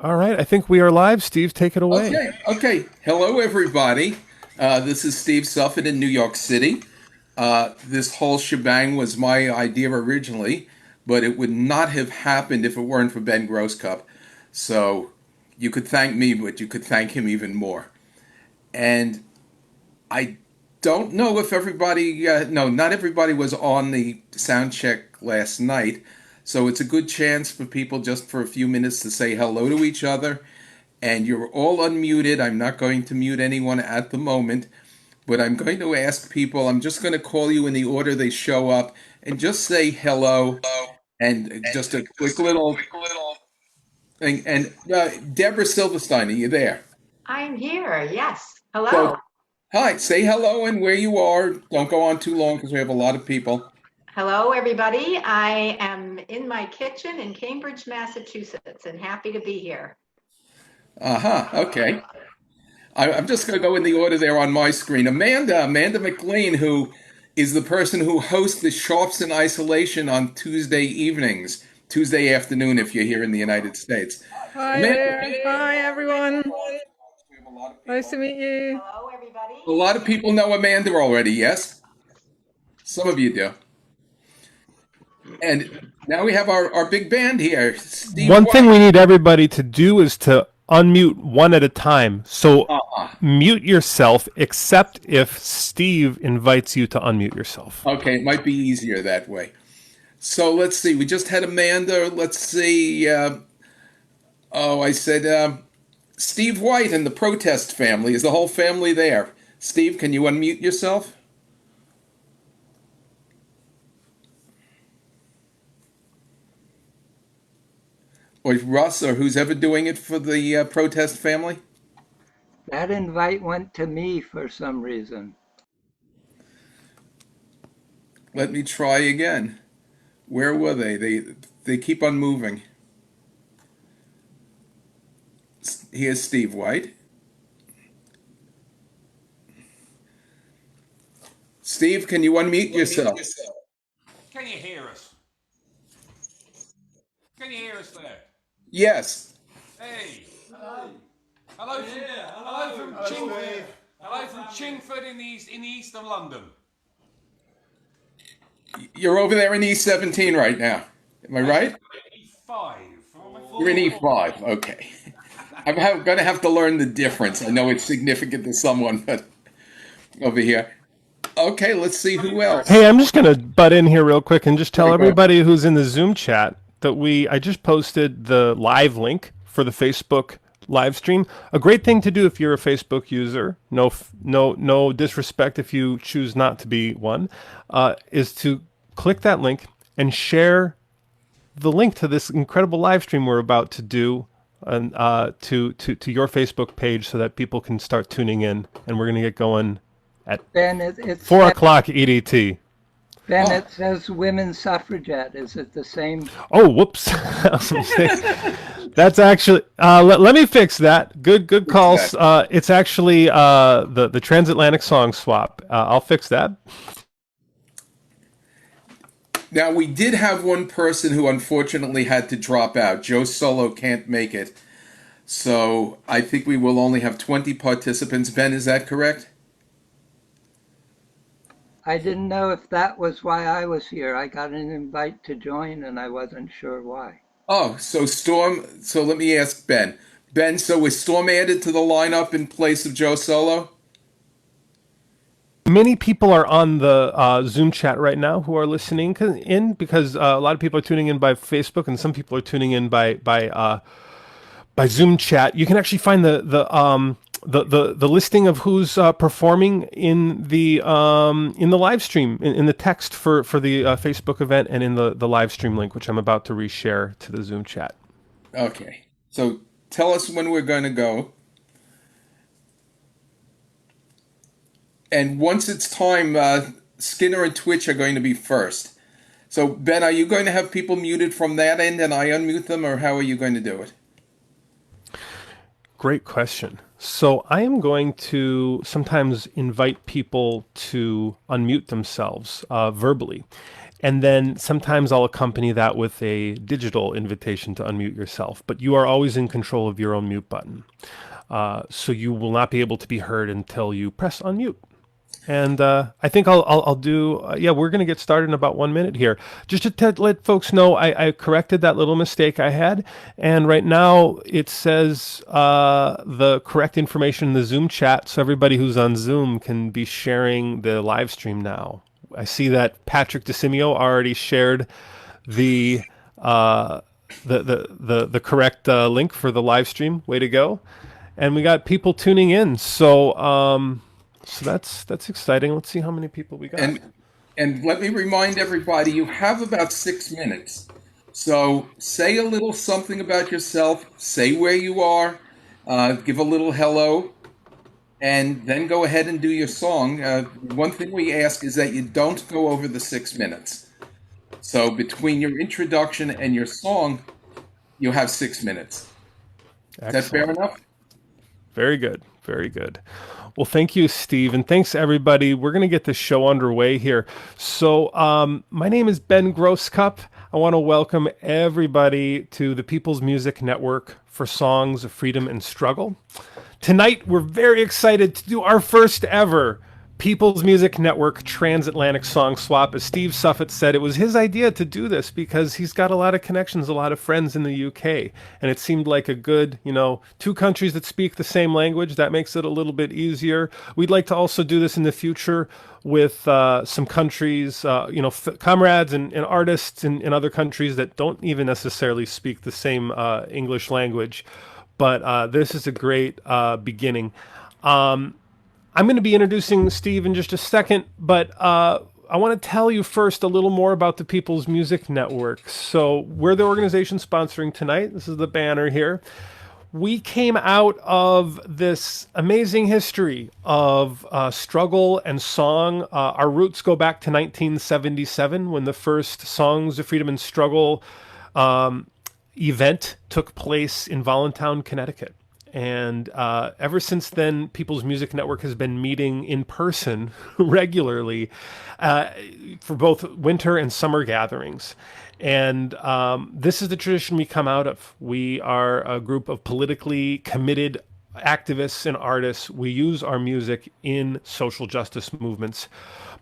All right, I think we are live. Steve, take it away. Okay. Hello, everybody. This is Steve Suffet in New York City. This whole shebang was my idea originally, but it would not have happened if it weren't for Ben Grosscup. So you could thank me, but you could thank him even more. And I don't know if everybody, no, not everybody was on the sound check last night. So it's a good chance for people just for a few minutes to say hello to each other. And you're all unmuted. I'm not going to mute anyone at the moment, but I'm going to ask people, I'm just going to call you in the order they show up and just say hello and just a quick little thing. And Deborah Silverstein, are you there? I'm here, yes. Hello. So, hi, say hello and where you are. Don't go on too long because we have a lot of people. Hello, everybody. I am in my kitchen in Cambridge, Massachusetts, and happy to be here. Okay. I'm just going to go in the order there on my screen. Amanda McLean, who is the person who hosts the Sharps in Isolation on Tuesday evenings, Tuesday afternoon if you're here in the United States. Hi Amanda, there. Hi, everyone. Nice to meet you. Hello, everybody. a lot of people know Amanda already, yes? Some of you do. And now we have our big band here. Steve One White. thing we need everybody to do is to unmute one at a time. So mute yourself, except if Steve invites you to unmute yourself. Okay, it might be easier that way. So let's see. We just had Amanda. Let's see. I said Steve White and the Protest family. Is the whole family there? Steve, can you unmute yourself? Or Russ, or who's ever doing it for the Protest family? That invite went to me for some reason. Let me try again. Where were they? They keep on moving. Here's Steve White. Steve, can you unmute yourself? Can you hear us? Can you hear us there? Yes. Hey. Hello from Chingford. Hello from Chingford in the east of London. You're over there in E17 right now. Am I right? E5. You're in E5. Okay. I'm going to have to learn the difference. I know it's significant to someone, but over here. Okay, let's see who else. Hey, I'm just going to butt in here real quick and just tell Very good. everybody who's in the Zoom chat that I just posted the live link for the Facebook live stream. A great thing to do if you're a Facebook user, no disrespect if you choose not to be one, is to click that link and share the link to this incredible live stream we're about to do and to your Facebook page so that people can start tuning in, and we're going to get going at Ben, it's 4 o'clock EDT. Ben, it says women's suffragette. Is it the same? Oh, whoops. That's actually, let me fix that. Good calls. It's actually the transatlantic song swap. I'll fix that. Now, we did have one person who unfortunately had to drop out. Joe Solo can't make it. So I think we will only have 20 participants. Ben, is that correct? I didn't know if that was why I was here. I got an invite to join and I wasn't sure why. Oh, so let me ask Ben. Ben, so was Storm added to the lineup in place of Joe Solo? Many people are on the Zoom chat right now who are listening in because a lot of people are tuning in by Facebook and some people are tuning in by Zoom chat. You can actually find the listing of who's performing in the live stream in the text for the Facebook event and in the live stream link, which I'm about to reshare to the Zoom chat. Okay. So tell us when we're going to go. And once it's time, Skinner and Twitch are going to be first. So Ben, are you going to have people muted from that end and I unmute them, or how are you going to do it? Great question. So I am going to sometimes invite people to unmute themselves verbally. And then sometimes I'll accompany that with a digital invitation to unmute yourself. But you are always in control of your own mute button. So you will not be able to be heard until you press unmute. And I think I'll do, we're going to get started in about 1 minute here. Just to let folks know, I corrected that little mistake I had. And right now it says the correct information in the Zoom chat. So everybody who's on Zoom can be sharing the live stream now. I see that Patrick DeSimio already shared the correct link for the live stream. Way to go! And we got people tuning in. So that's exciting. Let's see how many people we got. And let me remind everybody, you have about 6 minutes. So say a little something about yourself. Say where you are. Give a little hello. And then go ahead and do your song. One thing we ask is that you don't go over the 6 minutes. So between your introduction and your song, you have 6 minutes. Excellent. Is that fair enough? Very good. Very good. Well, thank you, Steve. And thanks, everybody. We're going to get the show underway here. So my name is Ben Grosscup. I want to welcome everybody to the People's Music Network for Songs of Freedom and Struggle. Tonight, we're very excited to do our first ever People's Music Network Transatlantic Song Swap. As Steve Suffett said, it was his idea to do this because he's got a lot of connections, a lot of friends in the UK. And it seemed like a good, two countries that speak the same language. That makes it a little bit easier. We'd like to also do this in the future with some countries, comrades and artists in other countries that don't even necessarily speak the same English language. But this is a great beginning. I'm going to be introducing Steve in just a second, but I want to tell you first a little more about the People's Music Network. So we're the organization sponsoring tonight. This is the banner here. We came out of this amazing history of struggle and song. Our roots go back to 1977 when the first Songs of Freedom and Struggle event took place in Voluntown, Connecticut. And ever since then, People's Music Network has been meeting in person regularly for both winter and summer gatherings. And this is the tradition we come out of. We are a group of politically committed activists and artists. We use our music in social justice movements.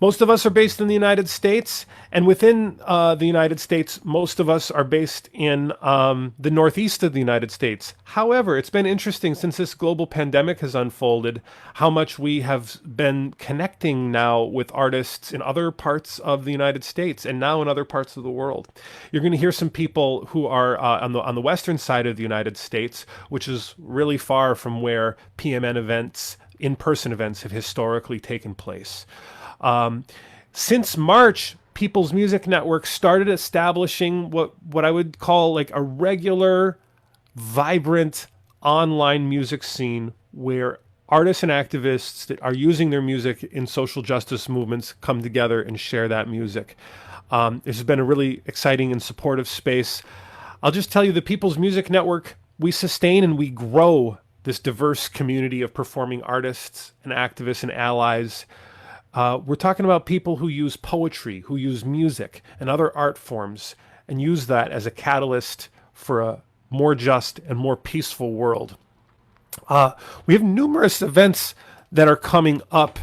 Most of us are based in the United States, and within the United States, most of us are based in the northeast of the United States. However, it's been interesting since this global pandemic has unfolded, how much we have been connecting now with artists in other parts of the United States and now in other parts of the world. You're going to hear some people who are on the western side of the United States, which is really far from where PMN events, in-person events, have historically taken place. Since March, People's Music Network started establishing what I would call like a regular, vibrant online music scene where artists and activists that are using their music in social justice movements come together and share that music. This has been a really exciting and supportive space. I'll just tell you, the People's Music Network, we sustain and we grow this diverse community of performing artists and activists and allies. We're talking about people who use poetry, who use music and other art forms, and use that as a catalyst for a more just and more peaceful world. We have numerous events that are coming up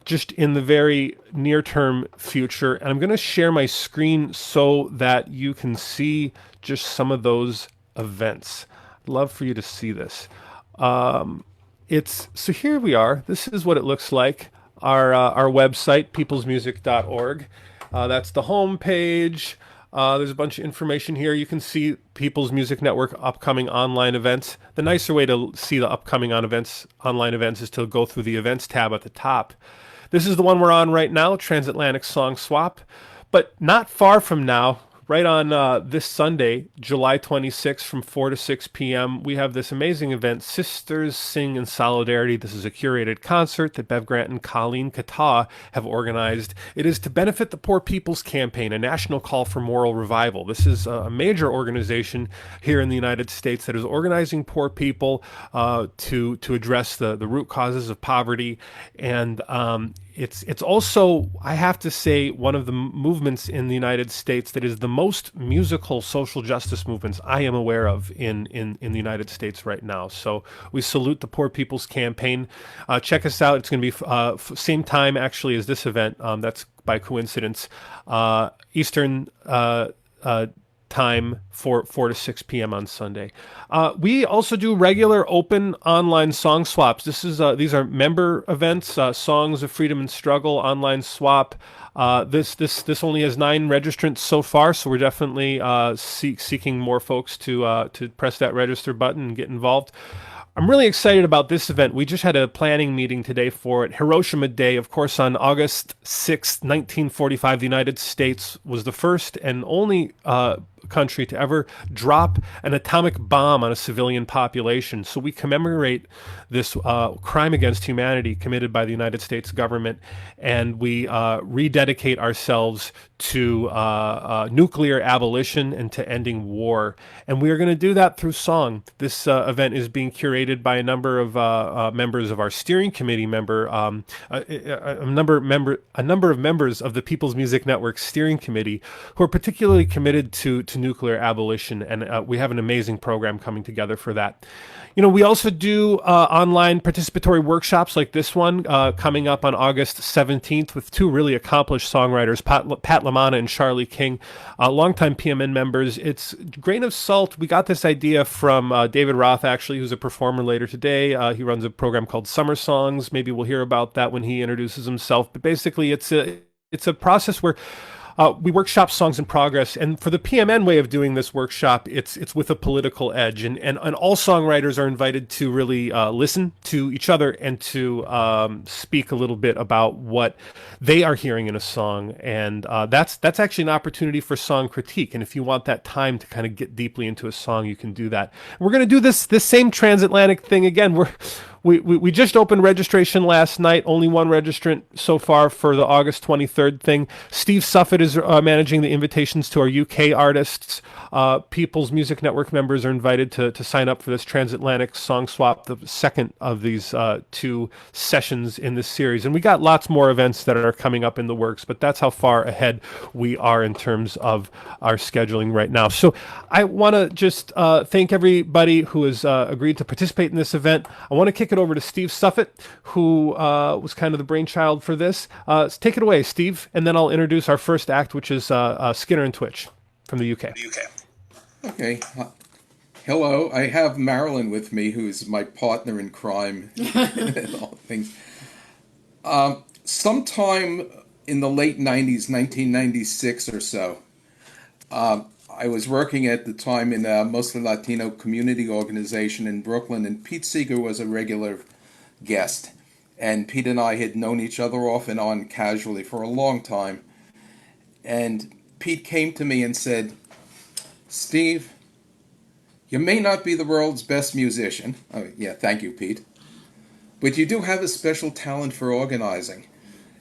just in the very near-term future, and I'm going to share my screen so that you can see just some of those events. I'd love for you to see this. So here we are. This is what it looks like. Our website, peoplesmusic.org. That's the home page. There's a bunch of information here. You can see People's Music Network upcoming online events. The nicer way to see the upcoming online events is to go through the events tab at the top. This is the one we're on right now, Transatlantic Song Swap. But not far from now, right on this Sunday, July 26th from 4 to 6 p.m., we have this amazing event, Sisters Sing in Solidarity. This is a curated concert that Bev Grant and Colleen Kataw have organized. It is to benefit the Poor People's Campaign, a national call for moral revival. This is a major organization here in the United States that is organizing poor people to address the root causes of poverty. And it's also, I have to say, one of the movements in the United States that is the most musical social justice movements I am aware of in the United States right now. So we salute the Poor People's Campaign. Check us out. It's going to be same time actually as this event. That's by coincidence. Eastern time for 4 to 6 p.m. on Sunday. We also do regular open online song swaps. These are member events, Songs of Freedom and Struggle online swap. This only has 9 registrants so far, so we're definitely seeking more folks to press that register button and get involved. I'm really excited about this event. We just had a planning meeting today for it. Hiroshima Day, of course, on August 6th, 1945, the United States was the first and only country to ever drop an atomic bomb on a civilian population. So we commemorate this crime against humanity committed by the United States government, and we rededicate ourselves to nuclear abolition and to ending war. And we are going to do that through song. This event is being curated by a number of members of our steering committee, a number of members of the People's Music Network steering committee who are particularly committed to nuclear abolition, and we have an amazing program coming together for that. You know, we also do online participatory workshops like this one coming up on August 17th with 2 really accomplished songwriters, Pat LaManna and Charlie King, longtime PMN members. It's grain of salt. We got this idea from David Roth, actually, who's a performer later today. He runs a program called Summer Songs. Maybe we'll hear about that when he introduces himself. But basically, it's a process where we workshop songs in progress, and for the PMN way of doing this workshop, it's with a political edge, and all songwriters are invited to really listen to each other and to speak a little bit about what they are hearing in a song, and that's actually an opportunity for song critique. And if you want that time to kind of get deeply into a song, you can do that. We're going to do this same transatlantic thing again. We just opened registration last night. Only 1 registrant so far for the August 23rd thing. Steve Suffett is managing the invitations to our UK artists. People's Music Network members are invited to sign up for this transatlantic song swap, the second of these 2 sessions in this series. And we got lots more events that are coming up in the works, but that's how far ahead we are in terms of our scheduling right now. So I want to just thank everybody who has agreed to participate in this event. I want to kick it over to Steve Suffett, who was kind of the brainchild for this. Take it away, Steve, and then I'll introduce our first act, which is Skinner and Twitch from the UK. Okay. Hello, I have Marilyn with me, who's my partner in crime and all things. Sometime in the late 90s, 1996 or so, I was working at the time in a mostly Latino community organization in Brooklyn, and Pete Seeger was a regular guest. And Pete and I had known each other off and on casually for a long time. And Pete came to me and said, "Steve, you may not be the world's best musician." Oh, yeah, thank you, Pete. "But you do have a special talent for organizing.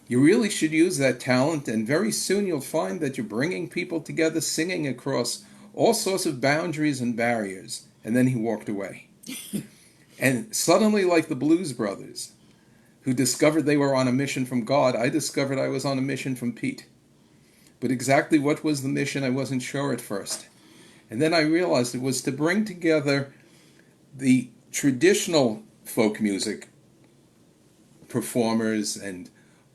You really should use that talent, and very soon you'll find that you're bringing people together, singing across all sorts of boundaries and barriers." And then he walked away. And suddenly, like the Blues Brothers, who discovered they were on a mission from God, I discovered I was on a mission from Pete. But exactly what was the mission, I wasn't sure at first. And then I realized it was to bring together the traditional folk music performers and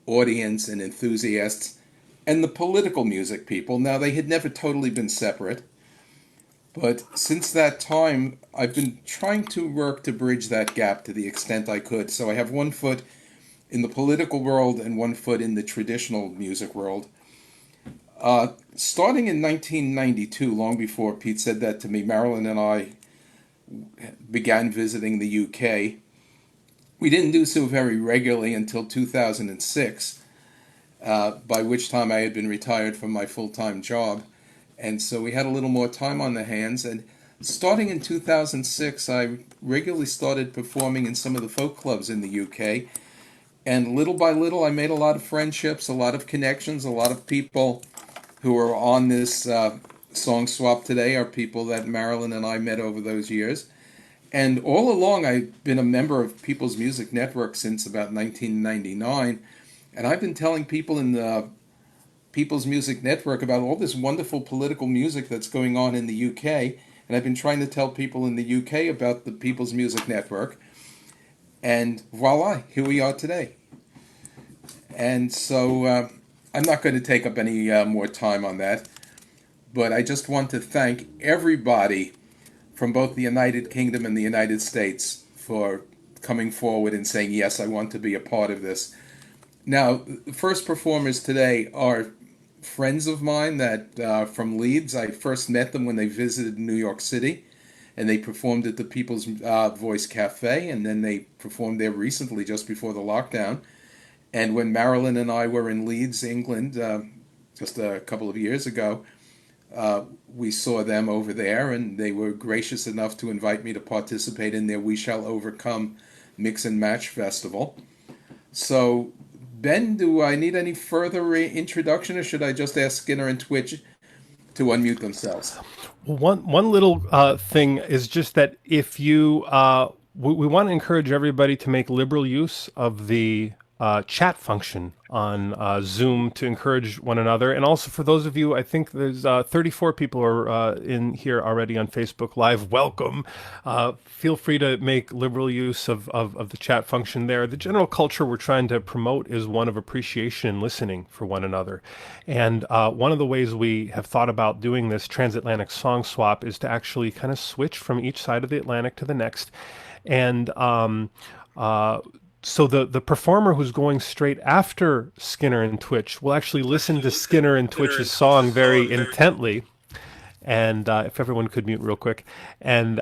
audience and enthusiasts and the political music people. Now, they had never totally been separate, but since that time, I've been trying to work to bridge that gap to the extent I could. So I have 1 foot in the political world and 1 foot in the traditional music world. Starting in 1992, long before Pete said that to me, Marilyn and I began visiting the UK. We didn't do so very regularly until 2006, by which time I had been retired from my full-time job. And so we had a little more time on the hands. And starting in 2006, I regularly started performing in some of the folk clubs in the UK. And little by little, I made a lot of friendships, a lot of connections, a lot of people who are on this song swap today are people that Marilyn and I met over those years. And all along, I've been a member of People's Music Network since about 1999. And I've been telling people in the People's Music Network about all this wonderful political music that's going on in the UK. And I've been trying to tell people in the UK about the People's Music Network. And voila, here we are today. And so I'm not going to take up any more time on that. But I just want to thank everybody from both the United Kingdom and the United States for coming forward and saying, yes, I want to be a part of this. Now, the first performers today are friends of mine that from Leeds. I first met them when they visited New York City, and they performed at the People's Voice Cafe, and then they performed there recently, just before the lockdown. And when Marilyn and I were in Leeds, England, just a couple of years ago, we saw them over there, and they were gracious enough to invite me to participate in their We Shall Overcome Mix and Match Festival. So, Ben, do I need any further introduction, or should I just ask Skinner and Twitch to unmute themselves? One little thing is just that if you, we want to encourage everybody to make liberal use of the chat function on Zoom to encourage one another. And also for those of you, I think there's 34 people are in here already on Facebook Live. Welcome. Feel free to make liberal use of the chat function there. The general culture we're trying to promote is one of appreciation and listening for one another. And one of the ways we have thought about doing this transatlantic song swap is to actually kind of switch from each side of the Atlantic to the next. And so the performer who's going straight after Skinner and Twitch will actually listen to Skinner and Twitch's song very intently. And if everyone could mute real quick. And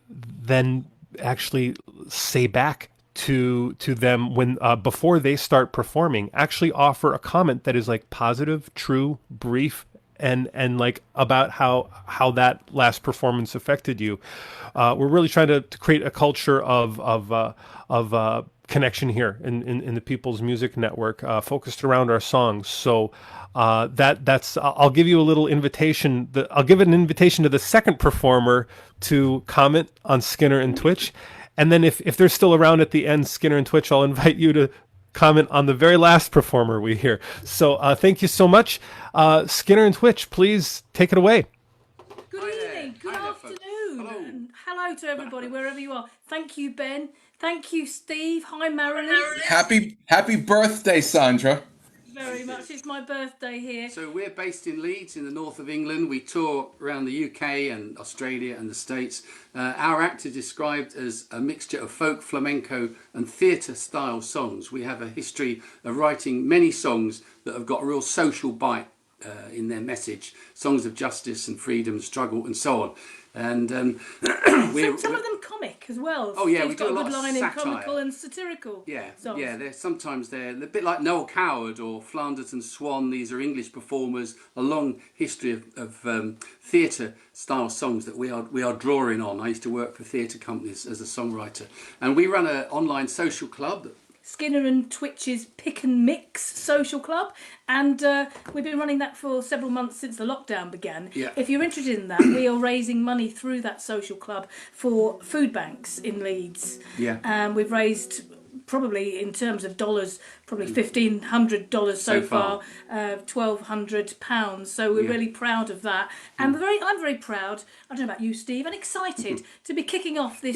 then actually say back to them when before they start performing, actually offer a comment that is like positive, true, brief, and like about how that last performance affected you. We're really trying to create a culture of connection here in the People's Music Network, focused around our songs. So that's I'll give you a little invitation. I'll give an invitation to the second performer to comment on Skinner and Twitch, and then if they're still around at the end, Skinner and Twitch, I'll invite you to comment on the very last performer we hear. So thank you so much. Skinner and Twitch, please take it away. Good evening, good afternoon, and hello to everybody wherever you are. Thank you, Ben. Thank you, Steve. Hi, Marilyn. Happy birthday, Sandra. Very much. It's my birthday here. So we're based in Leeds in the north of England. We tour around the UK and Australia and the States. Our act is described as a mixture of folk, flamenco and theatre style songs. We have a history of writing many songs that have got a real social bite in their message. Songs of justice and freedom, struggle and so on. And some of them comic as well. Oh yeah, Steve's we do got a lot good of line in satire. comical and satirical. Yeah, songs. yeah. They're a bit like Noel Coward or Flanders and Swan. These are English performers. A long history of theatre style songs that we are drawing on. I used to work for theatre companies as a songwriter, and we run an online social club. Skinner and Twitch's Pick and Mix Social Club, and we've been running that for several months since the lockdown began. Yeah. If you're interested in that, we are raising money through that social club for food banks in Leeds. Yeah. We've raised probably in terms of dollars, probably $1,500 so far, £1,200. So we're really proud of that, and I'm very proud. I don't know about you, Steve, and excited to be kicking off this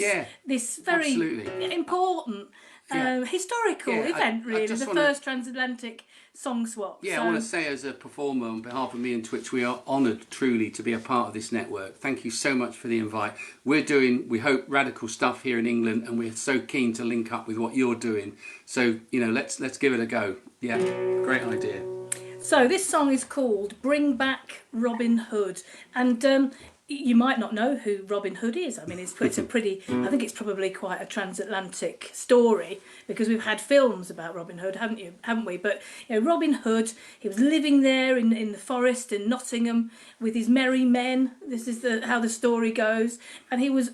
very absolutely. important. Historical event, really, the first transatlantic song swap. Yeah, so, I want to say as a performer on behalf of me and Twitch, we are honoured truly to be a part of this network. Thank you so much for the invite. We're doing, we hope, radical stuff here in England, and we're so keen to link up with what you're doing. So, let's give it a go. Yeah, great idea. So this song is called Bring Back Robin Hood, and you might not know who Robin Hood is. I mean, it's a pretty, I think it's probably quite a transatlantic story, because we've had films about Robin Hood, haven't we? But Robin Hood, he was living there in the forest in Nottingham with his merry men. This is how the story goes. And he was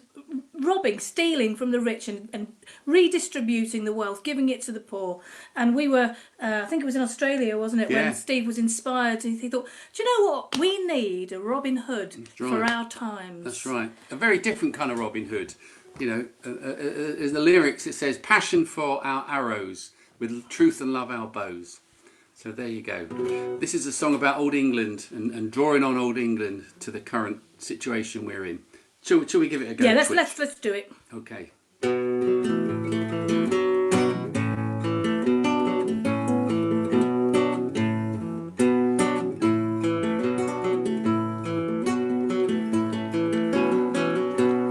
stealing from the rich and redistributing the wealth, giving it to the poor. And we were, I think it was in Australia, wasn't it, when Steve was inspired. He thought, do you know what? We need a Robin Hood for our times. That's right. A very different kind of Robin Hood. In the lyrics it says, passion for our arrows, with truth and love our bows. So there you go. This is a song about old England and drawing on old England to the current situation we're in. Shall we give it a go? Yeah, Twitch? let's do it. Okay.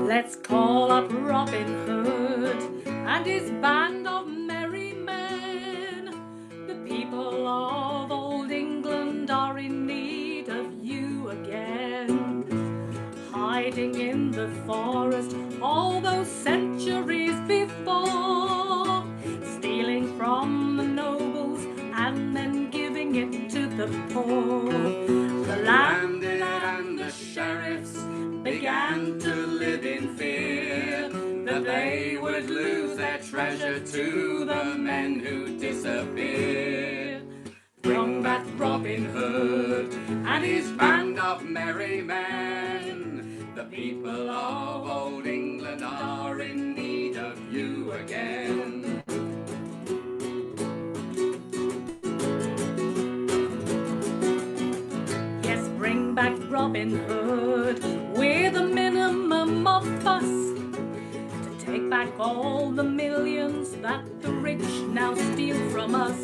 Let's call up Robin Hood and his band of merry men. The people of old England are in need of you again. Hiding in the forest all those centuries before, stealing from the nobles and then giving it to the poor. The landed and the sheriffs began to live in fear that they would lose their treasure to the men who disappeared. Bring back Robin Hood and his band of merry men. The people of old England are in need of you again. Yes, bring back Robin Hood with a minimum of fuss, to take back all the millions that the rich now steal from us.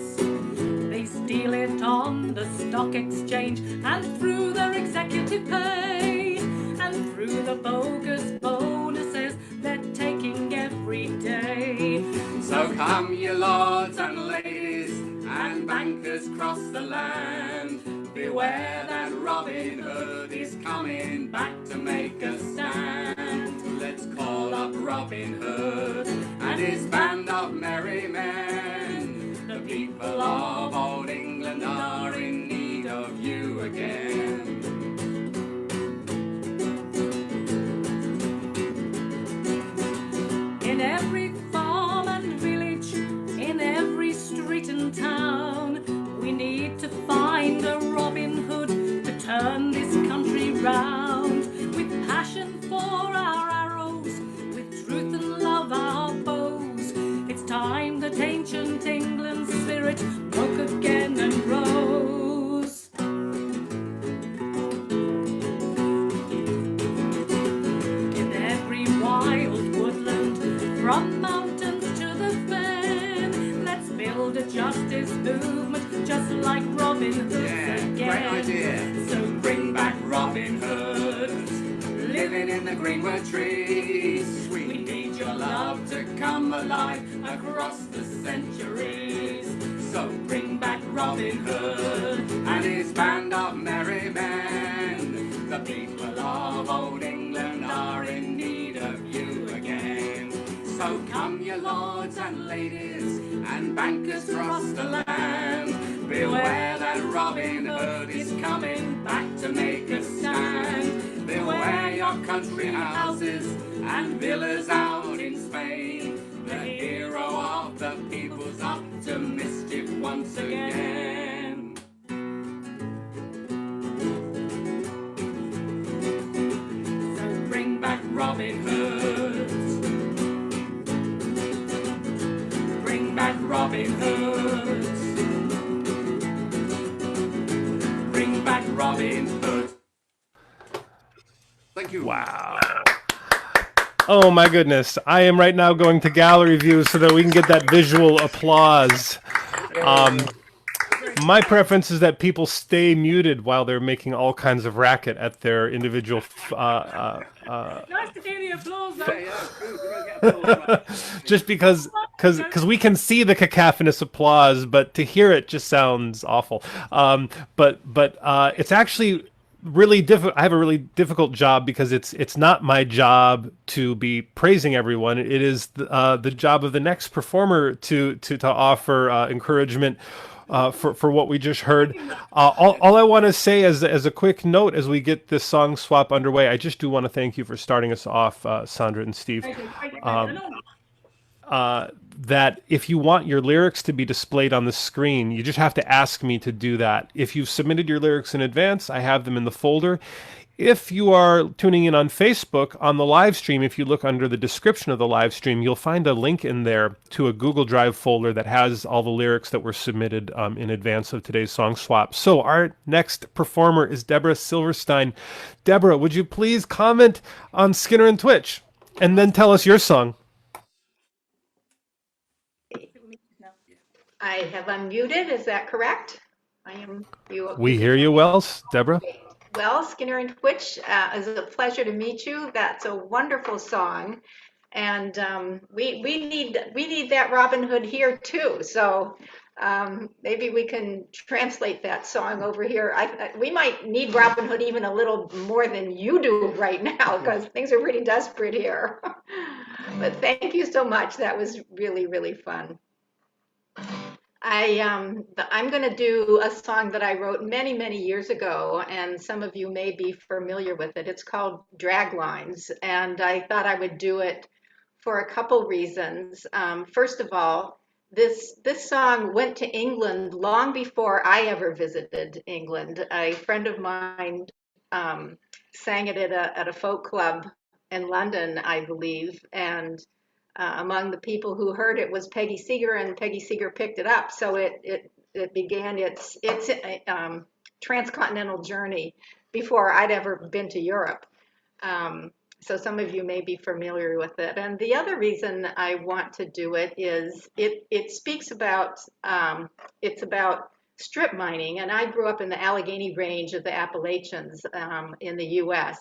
They steal it on the stock exchange and through their executive pay, and through the bogus bonuses they're taking every day. So come you lords and ladies and bankers across the land, beware that Robin Hood is coming back to make a stand. Let's call up Robin Hood and his band of merry men. The people of old England are in need of you again. In every farm and village, in every street and town, we need to find a Robin Hood to turn this country round. With passion for our arrows, with truth and love our bows, it's time that ancient England's spirit woke again and rose. In every wild woodland, from mountains to the fen, let's build a justice movement just like Robin Hood again. Great idea. So bring back Robin Hood, living in the greenwood trees. We need your love to come alive across the centuries. So bring back Robin Hood and his band of merry men. The people of old England are in need of you again. So come you lords and ladies and bankers across the land, beware that Robin Hood is coming back to make a stand. Beware your country houses and villas out in Spain. The hero of the people's up to mischief once again. So bring back Robin Hood. Bring back Robin Hood. Bring back Robin Hood. Thank you. Wow. Oh my goodness. I am right now going to gallery view so that we can get that visual applause. My preference is that people stay muted while they're making all kinds of racket at their individual Nice to hear the applause, though. just because we can see the cacophonous applause, but to hear it just sounds awful. But it's actually really difficult. I have a really difficult job because it's not my job to be praising everyone. It is the job of the next performer to offer encouragement for what we just heard. All I want to say as a quick note as we get this song swap underway, I just do want to thank you for starting us off, Sandra and Steve. That if you want your lyrics to be displayed on the screen, you just have to ask me to do that. If you've submitted your lyrics in advance, I have them in the folder. If you are tuning in on Facebook on the live stream, if you look under the description of the live stream, you'll find a link in there to a Google Drive folder that has all the lyrics that were submitted in advance of today's song swap. So our next performer is Deborah Silverstein. Deborah, would you please comment on Skinner and Twitch and then tell us your song? I have unmuted, is that correct? We hear you well, Deborah. Well, Skinner and Twitch, it's a pleasure to meet you. That's a wonderful song, and we need that Robin Hood here too. So maybe we can translate that song over here. We might need Robin Hood even a little more than you do right now, because things are pretty desperate here. But thank you so much. That was really, really fun. I'm going to do a song that I wrote many, many years ago, and some of you may be familiar with it. It's called Draglines, and I thought I would do it for a couple reasons. First of all, this song went to England long before I ever visited England. A friend of mine sang it at a folk club in London, I believe, and among the people who heard it was Peggy Seeger, and Peggy Seeger picked it up. So it began its transcontinental journey before I'd ever been to Europe. So some of you may be familiar with it. And the other reason I want to do it is it speaks about, it's about strip mining. And I grew up in the Allegheny Range of the Appalachians in the US.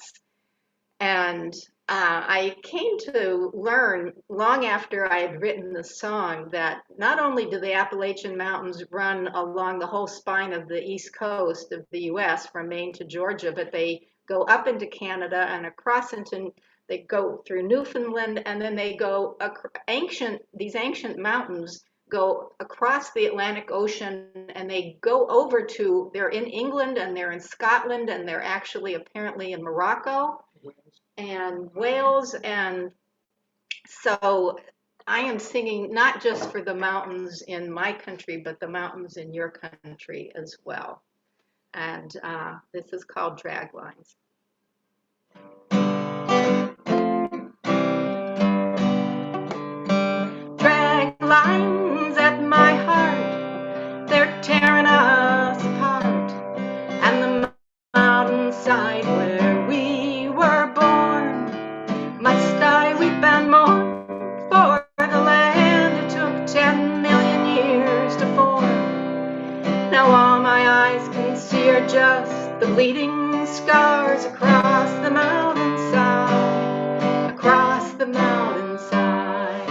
And I came to learn long after I had written the song that not only do the Appalachian Mountains run along the whole spine of the east coast of the US from Maine to Georgia, but they go up into Canada and across into, they go through Newfoundland, and then they go, these ancient mountains go across the Atlantic Ocean, and they go over to, they're in England and they're in Scotland, and they're actually apparently in Morocco and Wales. And so I am singing not just for the mountains in my country, but the mountains in your country as well. And this is called Draglines. Draglines at my heart, they're tearing us apart, and the mountainside where we were born, must I weep and mourn for the land it took 10 million years to form. Now all my eyes can see are just the bleeding scars across the mountainside, across the mountainside.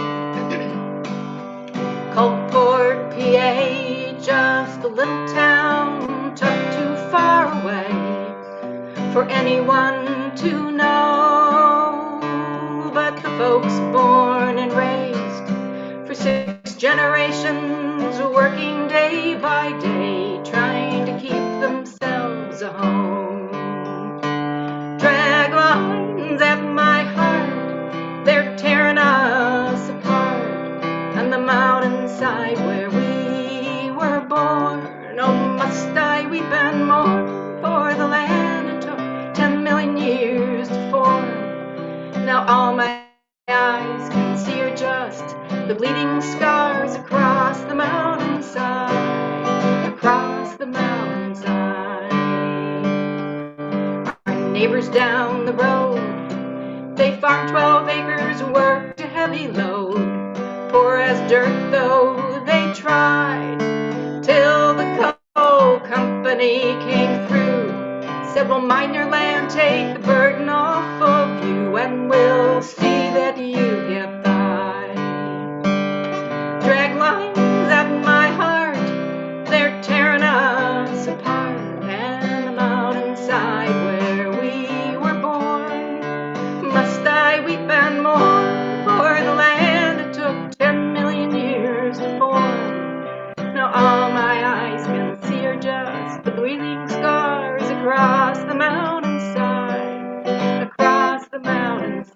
Coldport, PA, just a little town tucked too far away for anyone to know, but the folks born and raised for 6 generations, working day by day, trying to keep themselves a home. Draglines at my heart, they're tearing us apart, and the mountainside where we were born, oh, must I weep and mourn for the land it took 10 million years to form. Now all my eyes can see are just the bleeding scars across the mountainside, across the mountainside. Our neighbors down the road, they farmed 12 acres, worked a heavy load, poor as dirt though they tried, till the coal company came through, said, we'll mine your land, take the burden off of you, and we'll see that you get by. Draglines at my heart, they're tearing us apart, and the mountainside where we were born, must I weep and mourn for the land it took 10 million years to form. Now all my eyes can see are just the bleeding scars across the mountainside, across the mountainside.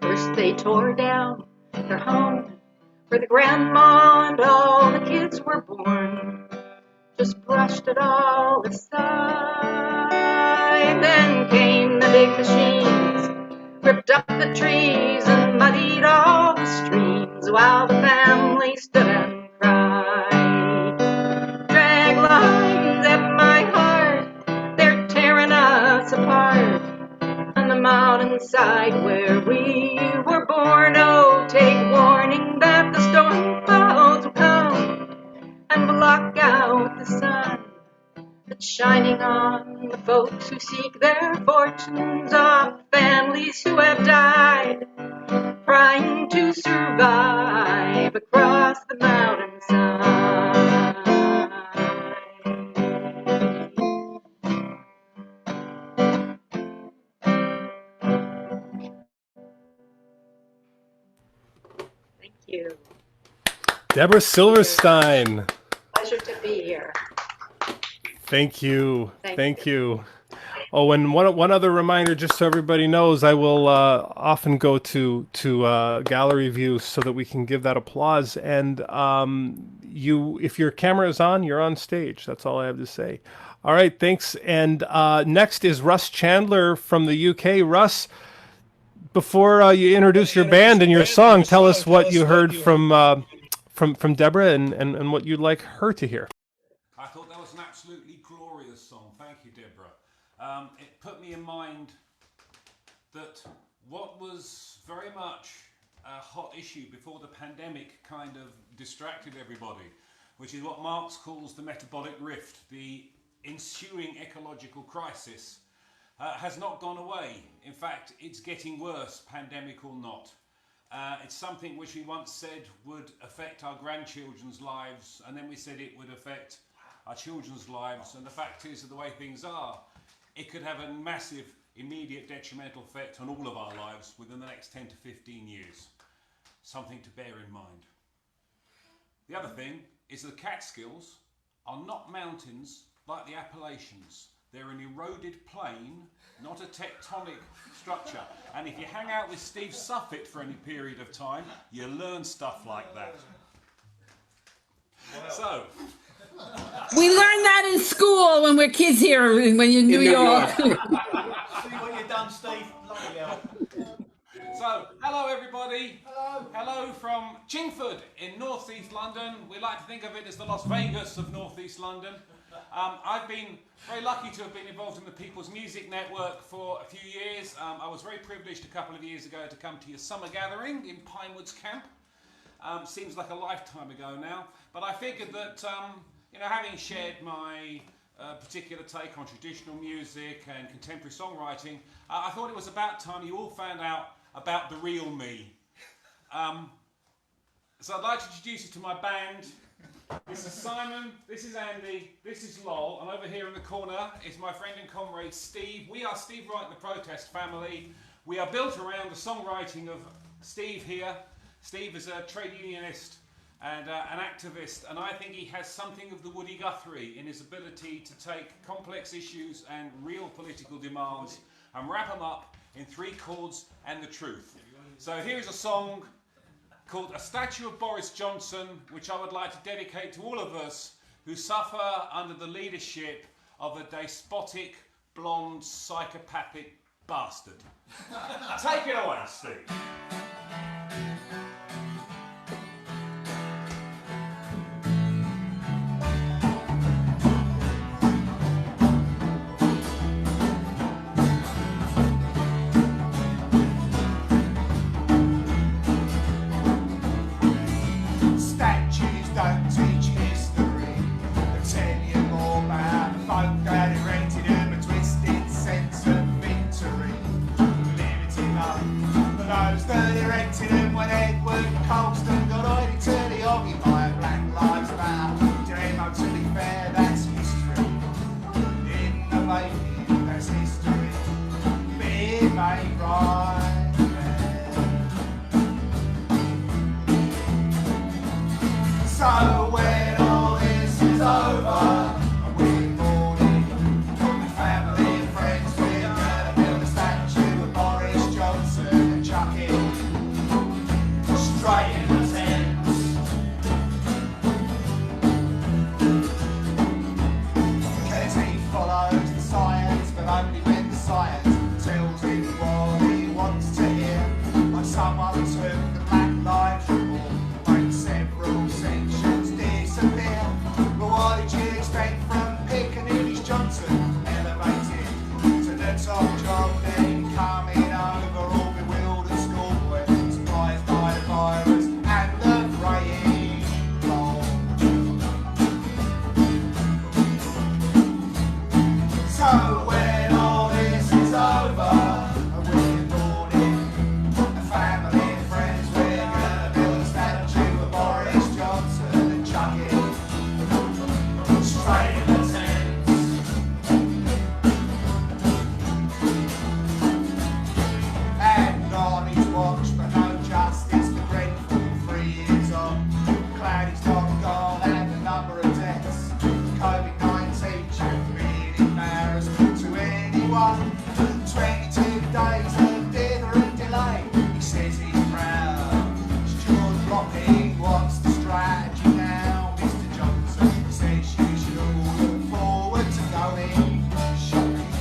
First they tore down their home, where the grandma and all the kids were born, just brushed it all aside. Then came the big machines, ripped up the trees and muddied all the streams, while the family stood and cried. Draglines at my heart, they're tearing us apart. On the mountainside where we were born, oh, take warning that the storm clouds will come and block out the sun that's shining on the folks who seek their fortunes, of families who have died trying to survive across the mountainside. Thank you. Deborah Silverstein. Pleasure to be here. Thank you. Thank you. Oh, and one other reminder, just so everybody knows, I will often go to gallery view so that we can give that applause. And if your camera is on, you're on stage. That's all I have to say. All right, thanks. And next is Russ Chandler from the UK. Russ, before you introduce your band and your song, tell us what you heard from Deborah and what you'd like her to hear. I thought that was an absolutely glorious song. Thank you, Deborah. It put me in mind that what was very much a hot issue before the pandemic kind of distracted everybody, which is what Marx calls the metabolic rift, the ensuing ecological crisis, has not gone away. In fact, it's getting worse, pandemic or not. It's something which we once said would affect our grandchildren's lives, and then we said it would affect our children's lives, and the fact is that the way things are, it could have a massive immediate detrimental effect on all of our lives within the next 10 to 15 years. Something to bear in mind. The other thing is that the Catskills are not mountains like the Appalachians. They're an eroded plain, not a tectonic structure. And if you hang out with Steve Suffit for any period of time, you learn stuff like that. So, we learned that in school when we're kids here, when you're in New York. See what you've done, Steve. Bloody hell. So, hello everybody. Hello from Chingford in North East London. We like to think of it as the Las Vegas of North East London. I've been very lucky to have been involved in the People's Music Network for a few years. I was very privileged a couple of years ago to come to your summer gathering in Pinewoods Camp. Seems like a lifetime ago now, but I figured that having shared my particular take on traditional music and contemporary songwriting, I thought it was about time you all found out about the real me. So I'd like to introduce you to my band. This is Simon, this is Andy, this is Lol, and over here in the corner is my friend and comrade Steve. We are Steve Wright and the Protest Family. We are built around the songwriting of Steve here. Steve is a trade unionist and an activist, and I think he has something of the Woody Guthrie in his ability to take complex issues and real political demands and wrap them up in 3 chords and the truth. So here is a song called A Statue of Boris Johnson, which I would like to dedicate to all of us who suffer under the leadership of a despotic, blonde, psychopathic bastard. Take it away, Steve. When when all this is over, and we're mourning a family and friends, we're gonna build a statue of Boris Johnson and chuck it straight in the Thames. And on his watch, but no justice, the dreadful 3 years on. Cloudy's.com and the number of deaths. COVID-19 shouldn't be an embarrassment to anyone. 22 days of dithering delay. He says he's proud. Stuart Ropping wants the strategy now. Mr. Johnson says you should all look forward to going shopping.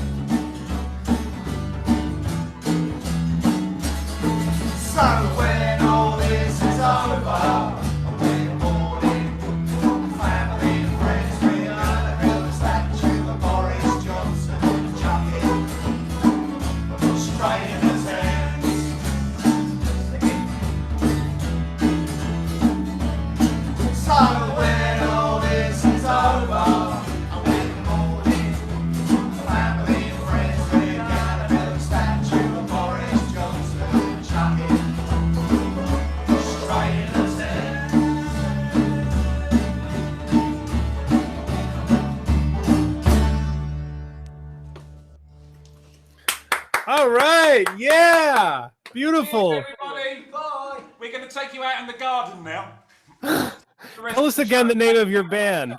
So when all this is over, we're mourning family and friends, we're gonna build a statue of Boris Johnson and chuck it straight in the Thames. So when all this is over, we're mourning family and friends, we're gonna build a statue of Boris Johnson and chuck it straight in the Thames. All right, yeah, beautiful. Everybody, bye. We're going to take you out in the garden now. Tell us again the name of your band.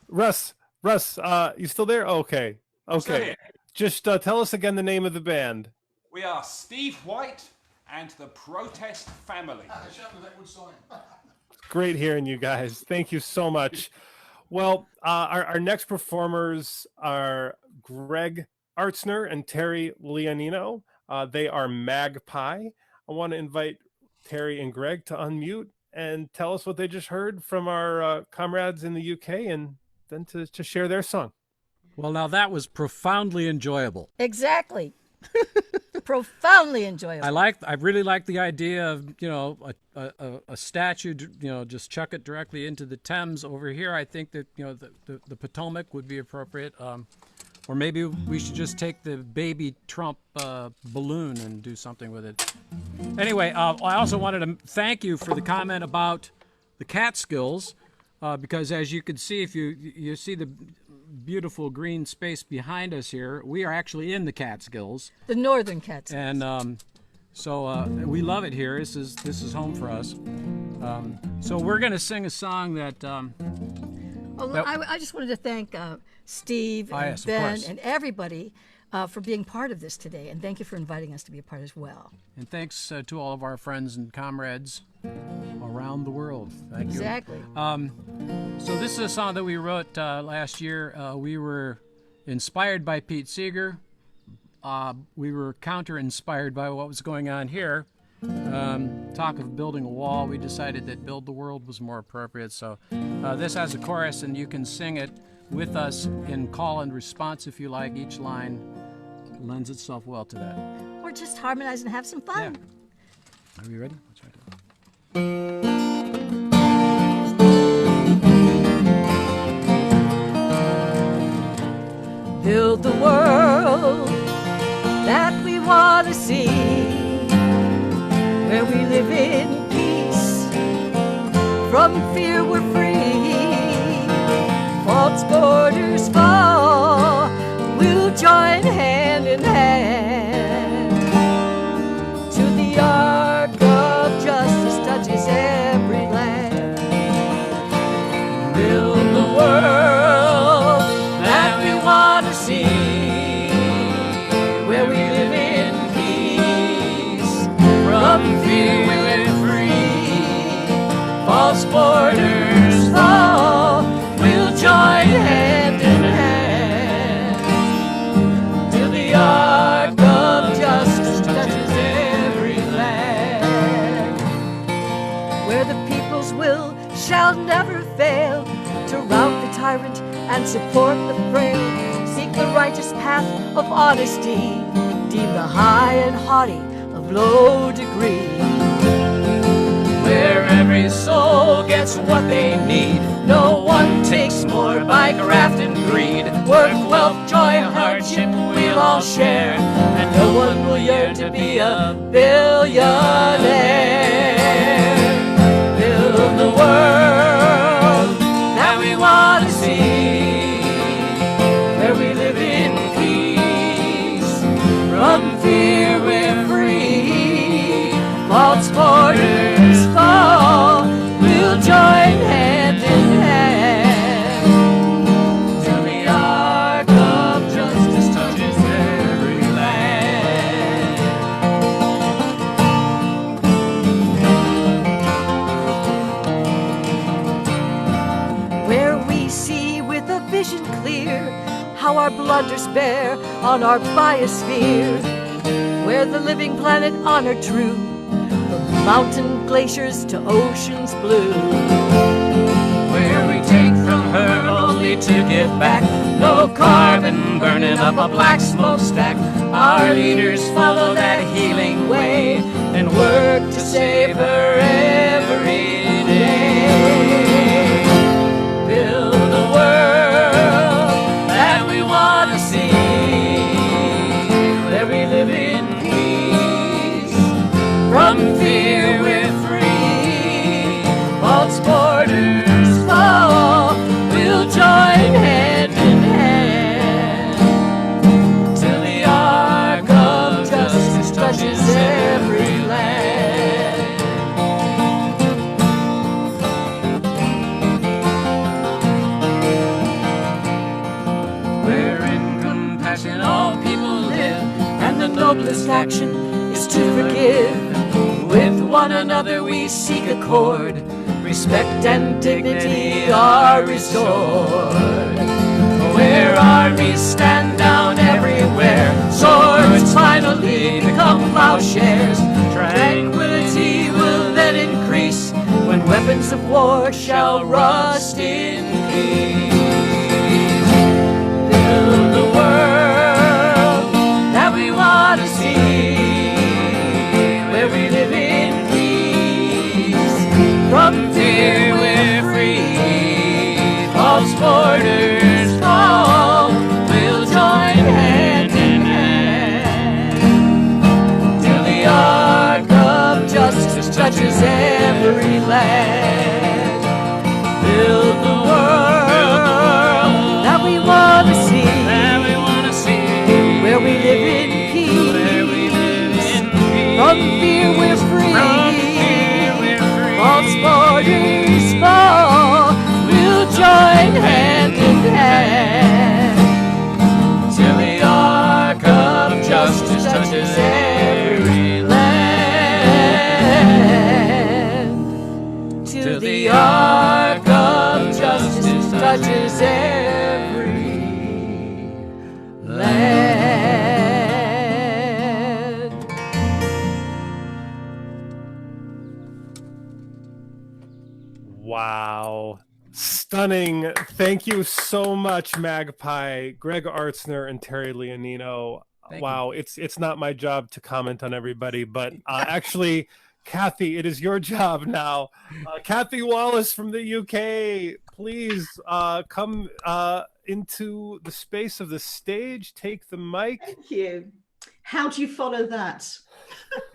Russ, you still there? Okay. still here. Just tell us again the name of the band. We are Steve White and the Protest Family. Great hearing you guys. Thank you so much. Well, our next performers are Greg Artzner and Terry Leonino. They are Magpie. I want to invite Terry and Greg to unmute and tell us what they just heard from our comrades in the UK, and then to share their song. Well, now that was profoundly enjoyable. Exactly. Profoundly enjoyable. I really like the idea of, a statue, just chuck it directly into the Thames. Over here, I think that, the Potomac would be appropriate. Or maybe we should just take the baby Trump balloon and do something with it. Anyway, I also wanted to thank you for the comment about the Catskills, because as you can see, if you see the beautiful green space behind us here, we are actually in the Catskills. The northern Catskills. And so we love it here. This is home for us. So we're going to sing a song that... I just wanted to thank Steve and Ben and everybody for being part of this today. And thank you for inviting us to be a part as well. And thanks to all of our friends and comrades around the world. Thank you. Exactly. So this is a song that we wrote last year. We were inspired by Pete Seeger. We were counter-inspired by what was going on here. Talk of building a wall, we decided that Build the World was more appropriate. So this has a chorus, and you can sing it with us in call and response if you like. Each line lends itself well to that. Or just harmonize and have some fun. Yeah. Are we ready? Let's try it. Build the world that we want to see, where we live in peace, from fear we're free. False borders fall, we'll join hand in hand, till the arc of justice touches every land. Build the world that we want to see, where we live in peace, from fear we're free. False borders fall, we'll join hand in hand, till the arc of justice touches every land, where the people's will shall never fail to rout the tyrant and support the frail. Seek the righteous path of honesty, deem the high and haughty of low degree. Where where every soul gets what they need. No one takes more by graft and greed. Work, wealth, joy, hardship we'll all share, and no one will yearn to be a billionaire. Build the world that we want to see, where we live in peace. From fear we're free. False borders fall. We'll join hand in hand till the arc of justice touches every land. Where we see with a vision clear how our blunders bear on our biosphere, where the living planet honored true, from mountain glaciers to oceans blue, where we take from her only to give back. No carbon burning up a black smokestack. Our leaders follow that healing way and work to save her every day. Build a world that we want to see, where we live in peace. From fear we're free. False borders fall. We'll join hand in hand till the arc of justice touches every land. Where in compassion all people live, and the noblest action is to forgive. With one another we seek accord. Respect and dignity are restored. Where armies stand down everywhere, swords finally become plowshares. Tranquility will then increase when weapons of war shall rust in peace. Build the world that we want to see, where we live in peace. From fear we're free. False borders fall. We'll join hand in hand till the arc of justice touches every land. Build the world that we want to see, where we live in peace. From fear we're free. False borders fall. We'll join hand in hand till the arc of justice touches every land. Till the arc of justice touches every land. Wow. Stunning. Thank you so much, Magpie, Greg Artzner, and Terry Leonino. Wow, it's not my job to comment on everybody, but actually, Kathy, it is your job now. Kathy Wallis from the UK, please come into the space of the stage, take the mic. Thank you. How do you follow that?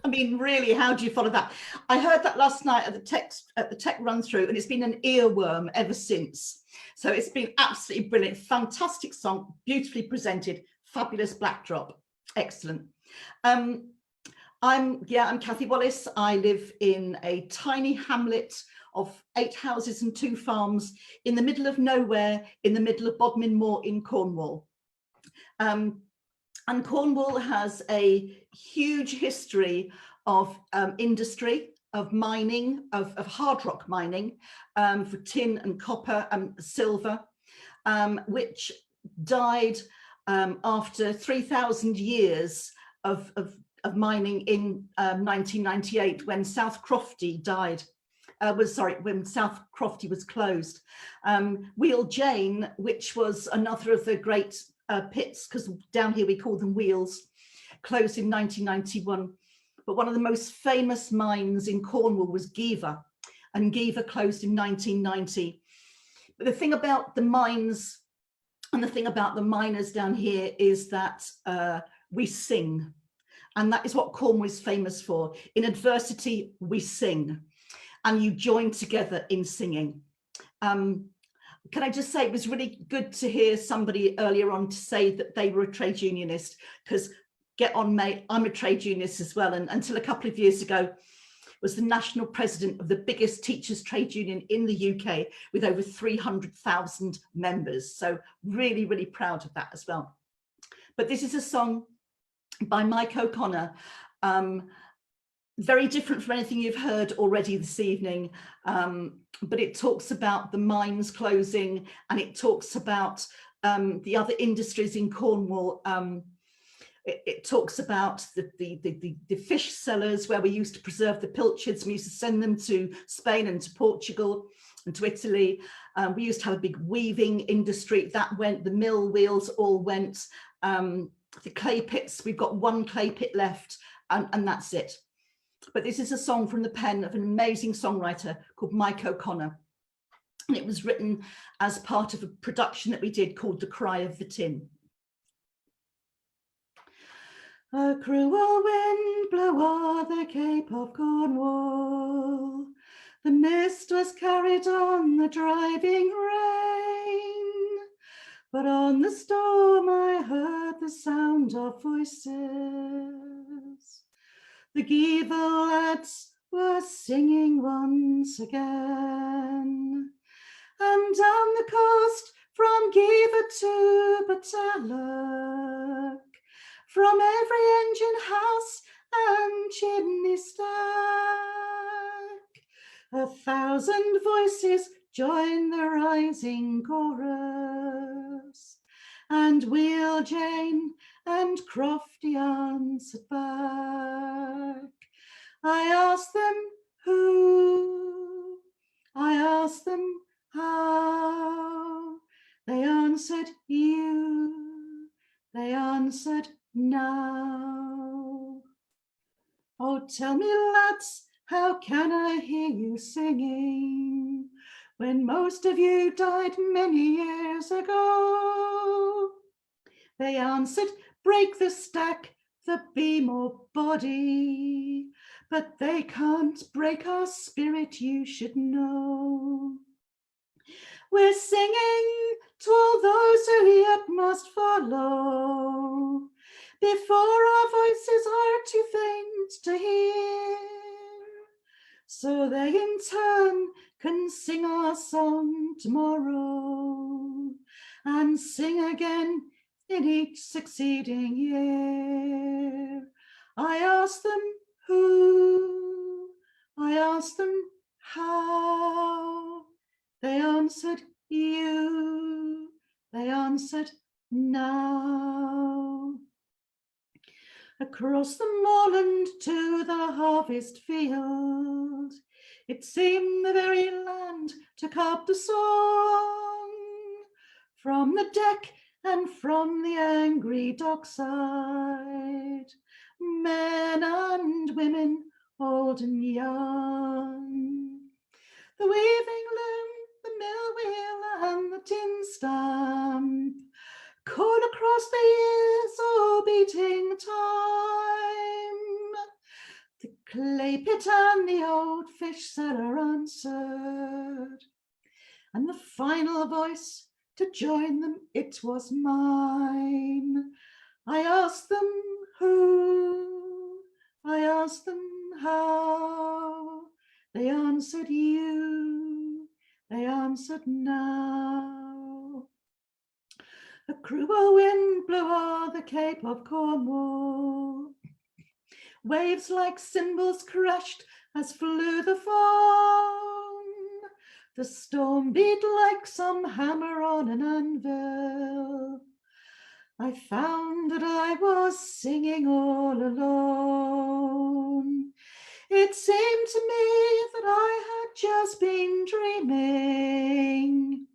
I mean, really, how do you follow that? I heard that last night at the tech run through, and it's been an earworm ever since. So it's been absolutely brilliant. Fantastic song, beautifully presented, fabulous backdrop. Excellent. I'm Kathy Wallis. I live in a tiny hamlet of 8 houses and 2 farms in the middle of nowhere, in the middle of Bodmin Moor in Cornwall. And Cornwall has a huge history of industry, of mining, of hard rock mining, for tin and copper and silver, which died after 3,000 years of mining in 1998, when South Crofty died. When South Crofty was closed. Wheel Jane, which was another of the great pits, because down here we call them wheels, closed in 1991. But one of the most famous mines in Cornwall was Geevor, and Geevor closed in 1990. But the thing about the mines and the thing about the miners down here is that we sing. And that is what Cornwall is famous for. In adversity, we sing. And you join together in singing. Can I just say, it was really good to hear somebody earlier on to say that they were a trade unionist, because get on, mate, I'm a trade unionist as well. And until a couple of years ago, was the national president of the biggest teachers trade union in the UK with over 300,000 members. So really, really proud of that as well. But this is a song by Mike O'Connor, very different from anything you've heard already this evening, but it talks about the mines closing, and it talks about the other industries in Cornwall. It talks about the fish cellars where we used to preserve the pilchards. We used to send them to Spain and to Portugal and to Italy. We used to have a big weaving industry that went, the mill wheels all went. The clay pits, we've got one clay pit left, and that's it. But this is a song from the pen of an amazing songwriter called Mike O'Connor. And it was written as part of a production that we did called The Cry of the Tin. A cruel wind blew o'er the Cape of Cornwall. The mist was carried on the driving rain. But on the storm I heard the sound of voices. The Geevor lads were singing once again. And down the coast from Geevor to Batalloch, from every engine house and chimney stack, 1,000 voices join the rising chorus, and Wheel Jane and Crofty answered back. I asked them who, I asked them how, they answered you, they answered now. Oh, tell me, lads, how can I hear you singing when most of you died many years ago? They answered, break the stack, the beam or body, but they can't break our spirit, you should know. We're singing to all those who yet must follow, before our voices are too faint to hear, so they in turn can sing our song tomorrow, and sing again in each succeeding year. I asked them who, I asked them how, they answered you, they answered now. Across the moorland to the harvest field, it seemed the very land took up the song. From the deck and from the angry dockside, men and women, old and young, the weaving loom, the mill wheel and the tin stamp call across the years, oh, beating time. The clay pit and the old fish cellar answered, and the final voice to join them, it was mine. I asked them who, I asked them how, they answered you, they answered now. A cruel wind blew o'er the Cape of Cornwall. Waves like cymbals crashed as flew the foam. The storm beat like some hammer on an anvil. I found that I was singing all alone. It seemed to me that I had just been dreaming.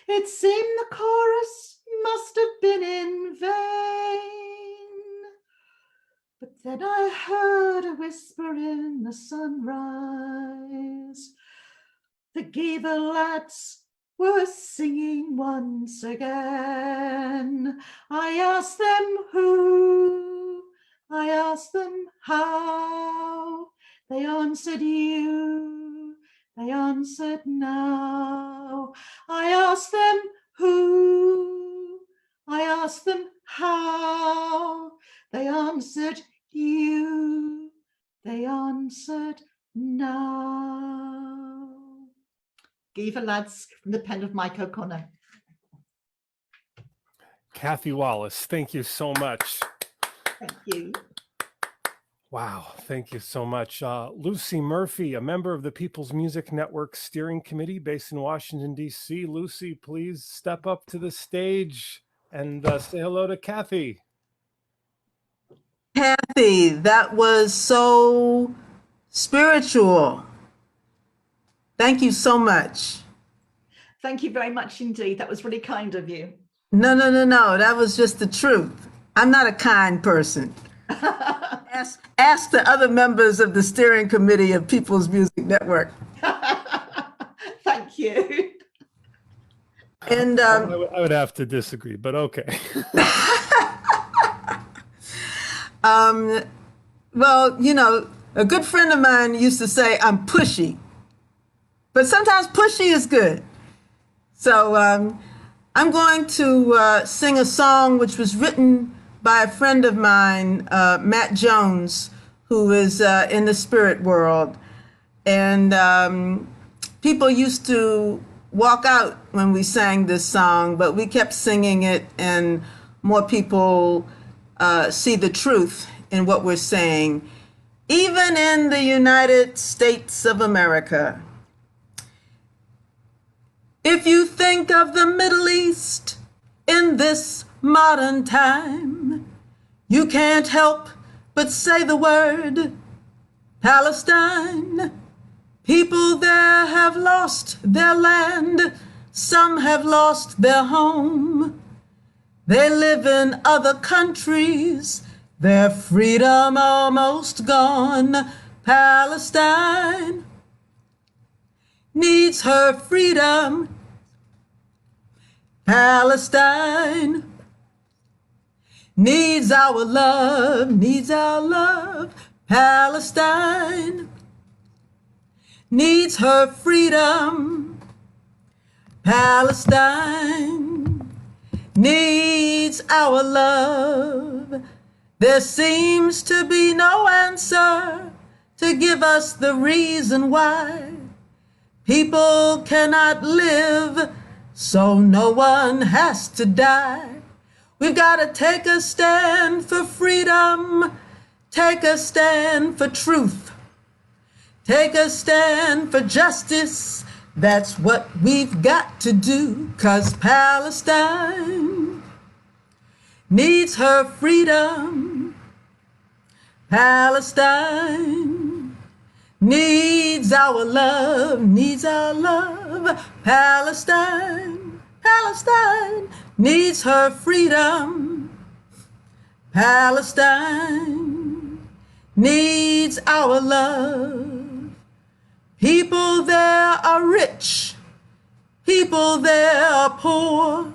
It seemed the chorus must have been in vain. But then I heard a whisper in the sunrise. The Geevor lads were singing once again. I asked them who, I asked them how. They answered you, they answered now. I asked them who, I asked them how. They answered you, they answered now. Geevor lads from the pen of Mike O'Connor. Kathy Wallis, thank you so much. Thank you. Wow, thank you so much. Lucy Murphy, a member of the People's Music Network Steering Committee based in Washington, D.C. Lucy, please step up to the stage and say hello to Kathy. Kathy, that was so spiritual. Thank you so much. Thank you very much indeed. That was really kind of you. No. That was just the truth. I'm not a kind person. Ask the other members of the steering committee of People's Music Network. Thank you. And I would have to disagree, but okay. Well, you know, a good friend of mine used to say I'm pushy, but sometimes pushy is good. So I'm going to sing a song which was written by a friend of mine, Matt Jones, who is in the spirit world. And people used to walk out when we sang this song, but we kept singing it, and more people see the truth in what we're saying, even in the United States of America. If you think of the Middle East in this modern time, you can't help but say the word Palestine. People there have lost their land, some have lost their home. They live in other countries, their freedom almost gone. Palestine needs her freedom. Palestine needs our love, needs our love. Palestine needs her freedom. Palestine needs our love. There seems to be no answer to give us the reason why people cannot live, so no one has to die. We've got to take a stand for freedom, take a stand for truth, take a stand for justice. That's what we've got to do, 'cause Palestine needs her freedom. Palestine needs our love, needs our love. Palestine, Palestine needs her freedom. Palestine needs our love. People there are rich, people there are poor.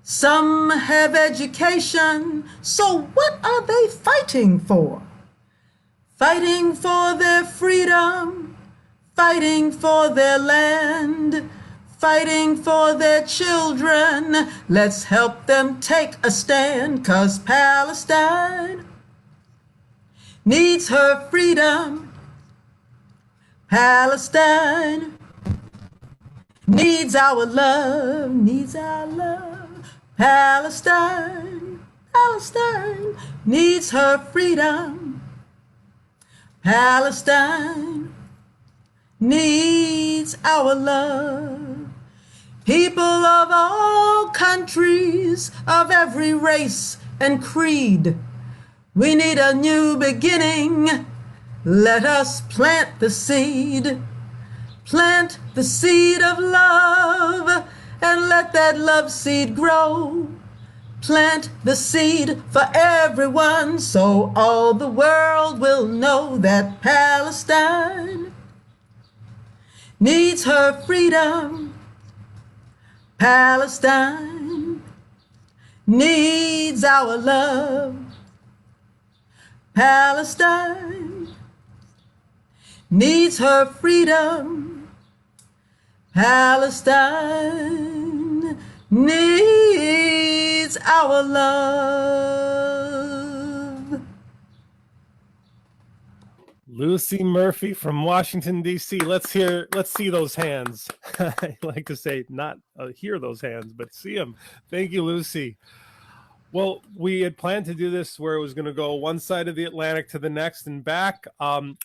Some have education, so what are they fighting for? Fighting for their freedom, fighting for their land, fighting for their children. Let's help them take a stand, 'cause Palestine needs her freedom. Palestine needs our love, needs our love. Palestine, Palestine needs her freedom. Palestine needs our love. People of all countries, of every race and creed, we need a new beginning. Let us plant the seed of love, and let that love seed grow. Plant the seed for everyone, so all the world will know that Palestine needs her freedom. Palestine needs our love. Palestine needs her freedom. Palestine needs our love. Lucy Murphy from Washington, D.C. Let's see those hands. I like to say not hear those hands, but see them. Thank you, Lucy. Well, we had planned to do this where it was going to go one side of the Atlantic to the next and back.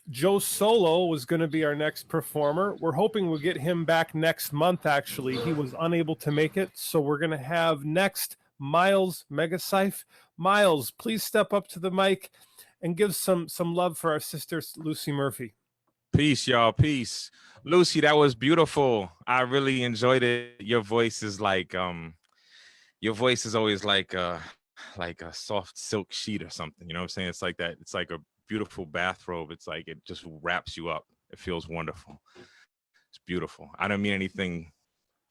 Joe Solo was going to be our next performer. We're hoping we'll get him back next month, actually. He was unable to make it, so we're going to have next Miles Megacyph. Miles, please step up to the mic and give some love for our sister, Lucy Murphy. Peace, y'all. Peace. Lucy, that was beautiful. I really enjoyed it. Your voice is like, your voice is always like a soft silk sheet or something. You know what I'm saying? It's like that. It's like a beautiful bathrobe. It's like it just wraps you up. It feels wonderful. It's beautiful. I don't mean anything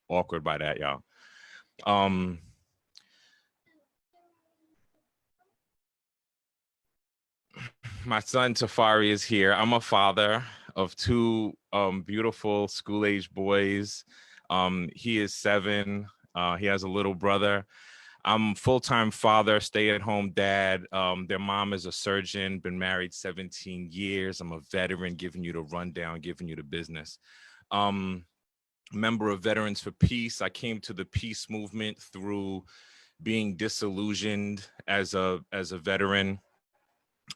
awkward by that, y'all. My son Tafari is here. I'm a father of two beautiful school-age boys. He is 7. He has a little brother. I'm full-time father, stay-at-home dad. Their mom is a surgeon, been married 17 years. I'm a veteran, giving you the rundown, giving you the business. Member of Veterans for Peace. I came to the peace movement through being disillusioned as a veteran.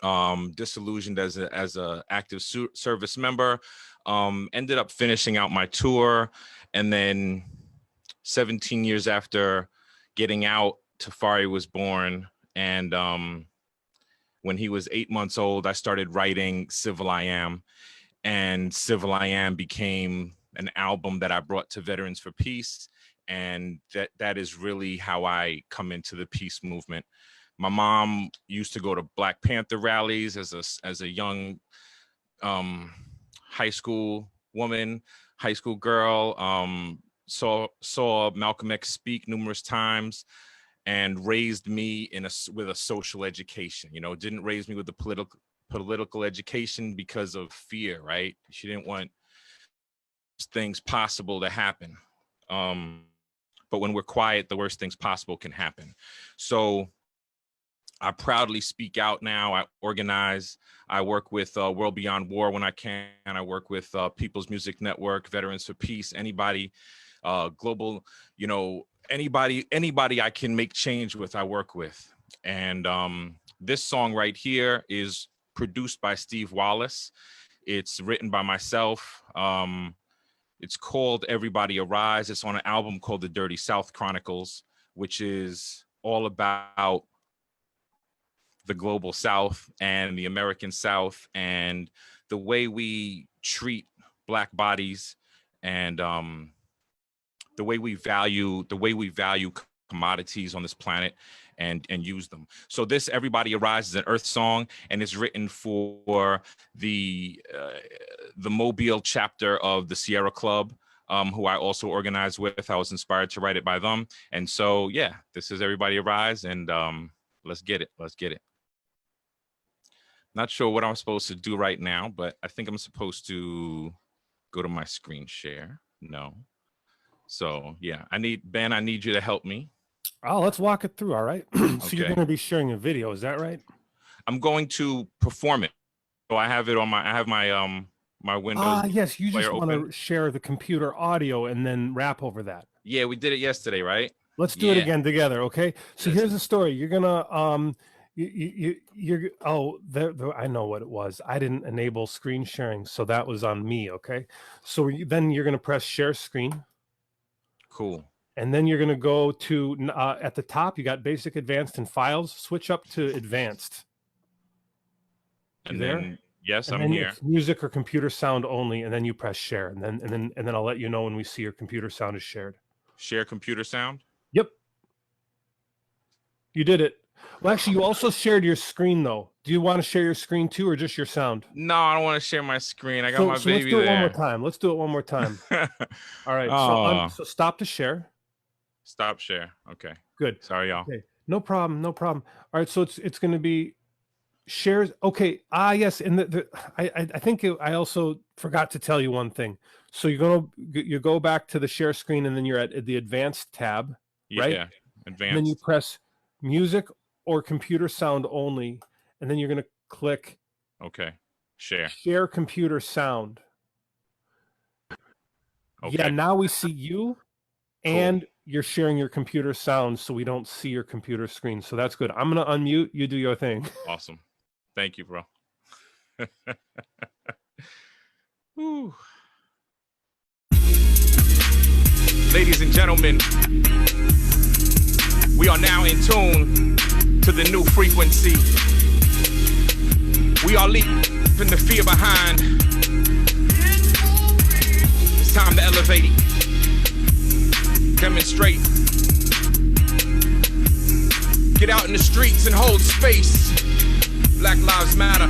Disillusioned as a active service member, ended up finishing out my tour, and then 17 years after getting out, Tafari was born, and when he was 8 months old, I started writing Civil I Am, and Civil I Am became an album that I brought to Veterans for Peace, and that is really how I come into the peace movement. My mom used to go to Black Panther rallies as a young high school woman, high school girl. Saw Malcolm X speak numerous times, and raised me with a social education. You know, didn't raise me with the political education because of fear, right? She didn't want things possible to happen. But when we're quiet, the worst things possible can happen. So I proudly speak out now. I organize. I work with World Beyond War when I can. I work with People's Music Network, Veterans for Peace, anybody, global, you know, anybody I can make change with, I work with. And this song right here is produced by Steve Wallis. It's written by myself. It's called Everybody Arise. It's on an album called The Dirty South Chronicles, which is all about the global South and the American South and the way we treat Black bodies and the way we value commodities on this planet and use them. So this Everybody Arise is an Earth song, and it's written for the Mobile chapter of the Sierra Club, who I also organized with. I was inspired to write it by them. And so, yeah, this is Everybody Arise, and let's get it. Let's get it. Not sure what I'm supposed to do right now, but I think I'm supposed to go to my screen share. No. So yeah, I need you to help me. Oh, let's walk it through. All right. So Okay. you're going to be sharing a video. Is that right? I'm going to perform it. So I have it on my my Windows. Yes. You just player want open. to share the computer audio and then rap over that. Yeah, we did it yesterday, right? Let's do it again together. Okay. So here's the story. You're going to, I know what it was. I didn't enable screen sharing. So that was on me. Okay. So then you're going to press share screen. Cool. And then you're going to go to, at the top, you got basic, advanced, and files. Switch up to advanced. And then, yes, I'm then here. it's music or computer sound only, and then you press share, and then I'll let you know when we see your computer sound is shared. Share computer sound? Yep. You did it. Well, actually, you also shared your screen, though. Do you want to share your screen too, or just your sound? No, I don't want to share my screen. I got my baby let's do it there. one more time. Let's do it one more time. All right. So stop to share. Stop share. Okay. Good. Sorry, y'all. Okay. No problem. No problem. All right. So it's going to be shares. Okay. Yes. And I think I also forgot to tell you one thing. So you go back to the share screen, and then you're at the advanced tab, right? Yeah. Advanced. And then you press music or computer sound only, and then you're going to click. Okay. Share computer sound. Okay. Yeah. Now we see you, and you're sharing your computer sound, so we don't see your computer screen. So that's good. I'm going to unmute. You do your thing. Awesome. Thank you, bro. Whew. Ladies and gentlemen, we are now in tune to the new frequency. We are leaving the fear behind. It's time to elevate it. Demonstrate. Get out in the streets and hold space. Black Lives Matter.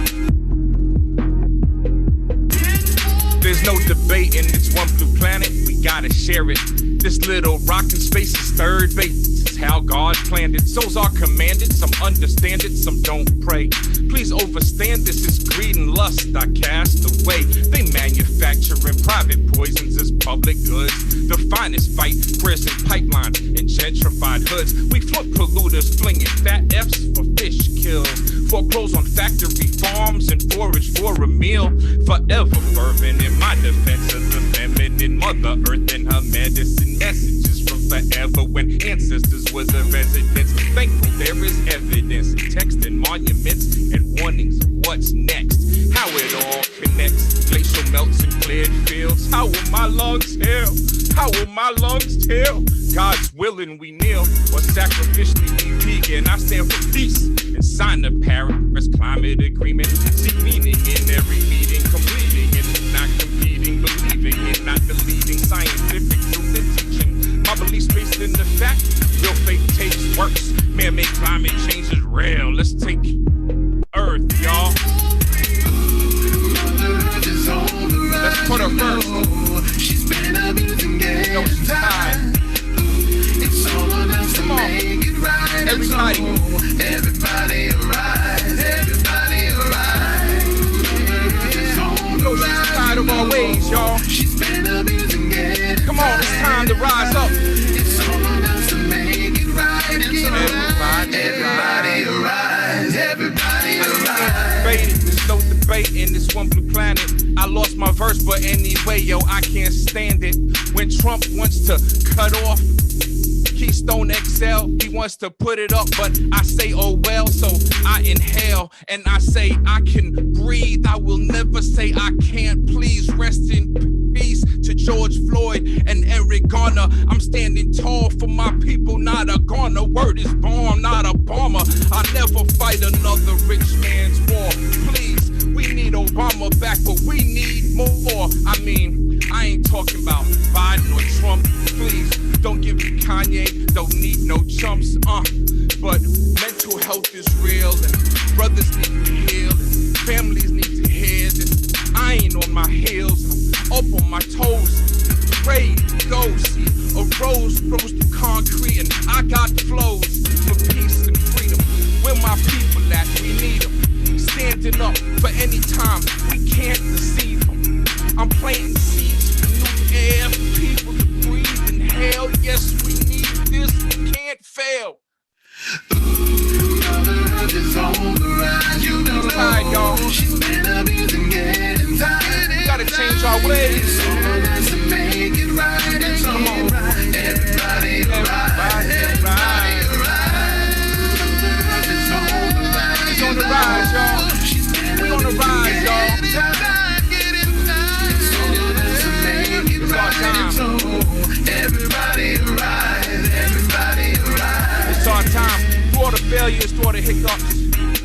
There's no debate in this one blue planet. We gotta share it. This little rockin' space is third base. It's how God planned it. Souls are commanded. Some understand it, some don't pray. Please overstand this is greed and lust I cast away. They manufacturing private poisons as public goods. The finest fight, prison pipelines and gentrified hoods. We flunk polluters, flinging fat F's for fish kills. Foreclose on factory farms and forage for a meal. Forever fervent in my defense of the feminine Mother Earth and her medicine messages from forever when ancestors was the residents. Thankful there is evidence in text and monuments and warnings of what's next. How it all connects. Glacial melts and cleared fields. How will my lungs heal? How will my lungs tell? God's willing we kneel or sacrificially be vegan. I stand for peace and sign the Paris Climate Agreement. See meaning in every meeting, completing and not competing, believing in not deleting scientific truth and teaching. My beliefs based in the fact, real faith takes works. Man-made climate change is real. Let's take Earth, y'all. Let's put her first. She's been abusing getting tired. It's all on us to make it right. Everybody arise. Everybody arise. She's tired of our ways, y'all. She's been abusing getting. Come on, it's time to rise up. It's all on us to make it right. Everybody arise. Everybody arise. There's no debate in this one blue planet. I lost my verse, but anyway, yo, I can't stand it. When Trump wants to cut off Keystone XL, he wants to put it up, but I say, oh well, so I inhale and I say I can breathe. I will never say I can't. Please rest in peace to George Floyd and Eric Garner. I'm standing tall for my people, not a Garner. Word is born, not a bomber. I never fight another rich man's war. Please, we need Obama back, but we need more. I mean, I ain't talking about Biden or Trump. Please, don't give me Kanye, don't need no chumps, but mental health is real, and brothers need to heal, and families need to hear this. I ain't on my heels, I'm up on my toes, ready to go, see, a rose grows through concrete, and I got flows for peace and freedom. Where my people at, we need them, standing up for any time, we can't deceive them. I'm planting seeds for new air, for people to breathe and hail. Yes, we need this, we can't fail. Mother Earth is on the rise, you know. Tired, y'all. She's been abusing, getting tired. We gotta change our ways. It's all on us to make it right. It's all right. Everybody arise. Everybody arise. Mother Earth is on the rise. It's on the rise, y'all. We on the rise, y'all. Everybody arise, everybody arise. It's our time. Through all the failures, through all the hiccups.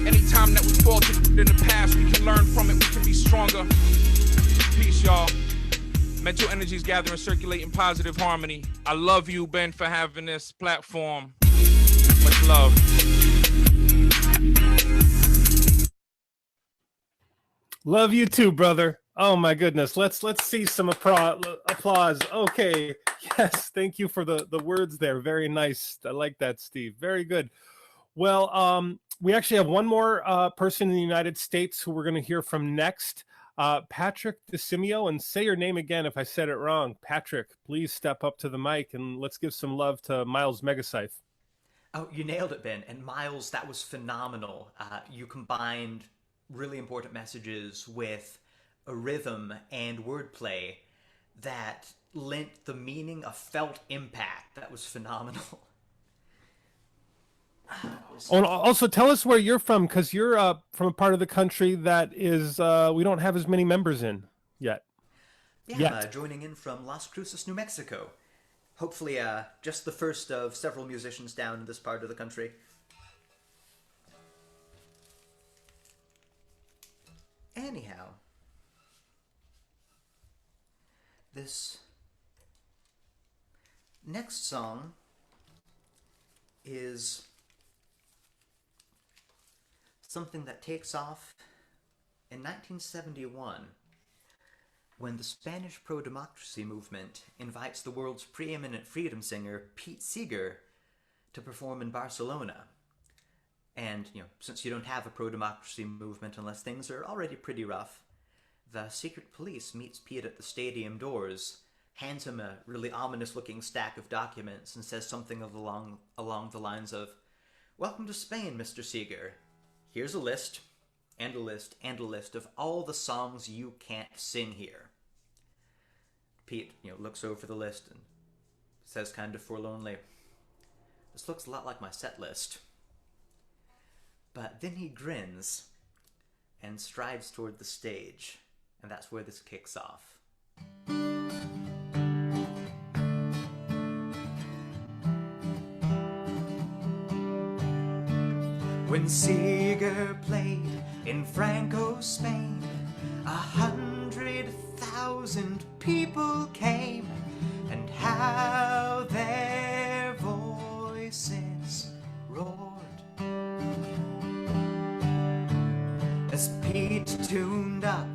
Anytime that we faltered in the past, we can learn from it, we can be stronger. Peace, y'all. Mental energies gather and circulate in positive harmony. I love you, Ben, for having this platform. Much love. Love you too, brother. Oh my goodness. Let's see some applause. Okay. Yes. Thank you for the words there. Very nice. I like that, Steve. Very good. Well, we actually have one more person in the United States who we're going to hear from next. Patrick DeSimio, and say your name again if I said it wrong. Patrick, please step up to the mic and let's give some love to Miles Megascythe. Oh, you nailed it, Ben. And Miles, that was phenomenal. You combined really important messages with a rhythm and wordplay that lent the meaning a felt impact. That was phenomenal. Oh, and also tell us where you're from, because you're from a part of the country that is we don't have as many members in yet. Yeah, I'm joining in from Las Cruces, New Mexico. Hopefully just the first of several musicians down in this part of the country. Anyhow, this next song is something that takes off in 1971 when the Spanish pro-democracy movement invites the world's preeminent freedom singer Pete Seeger to perform in Barcelona. And, since you don't have a pro-democracy movement unless things are already pretty rough, the secret police meets Pete at the stadium doors, hands him a really ominous-looking stack of documents, and says something along the lines of, "Welcome to Spain, Mr. Seeger. Here's a list, and a list, and a list of all the songs you can't sing here." Pete, looks over the list and says kind of forlornly, "This looks a lot like my set list." But then he grins and strides toward the stage, and that's where this kicks off. When Seeger played in Franco's Spain, 100,000 people came, and how their voices roared. As Pete tuned up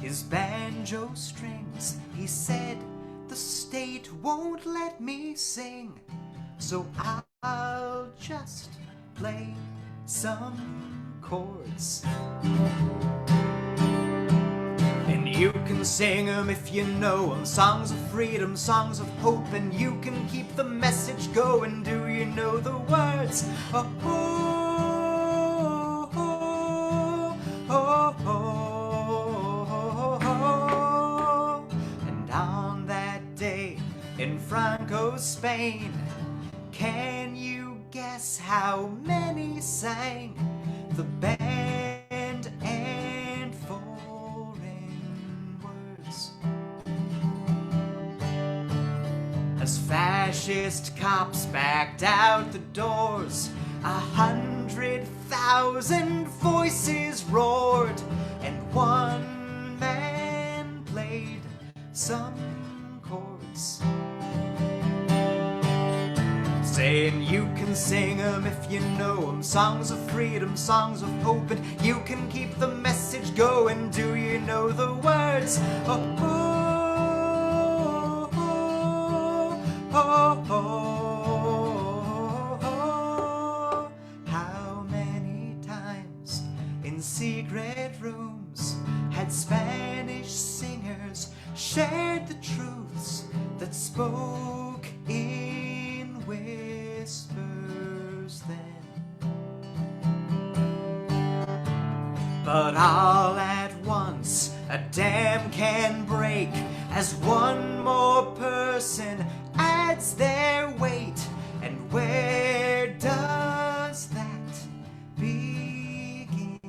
his banjo strings, he said, "The state won't let me sing, so I'll just play some chords. And you can sing them if you know them, songs of freedom, songs of hope, and you can keep the message going. Do you know the words? Oh, oh, oh, oh, oh, oh. And on that day in Franco's Spain, can you guess how many sang the band and foreign words? As fascist cops backed out the doors, 100,000 voices roared, and one man played some chords, saying you can sing them if you know them, songs of freedom, songs of hope, and you can keep the message going. Do you know the words? Oh, oh, oh, oh, oh. How many times in secret rooms had Spanish singers shared the truths that spoke in whispers then? But all at once a dam can break as one more person adds their weight. And where does that begin?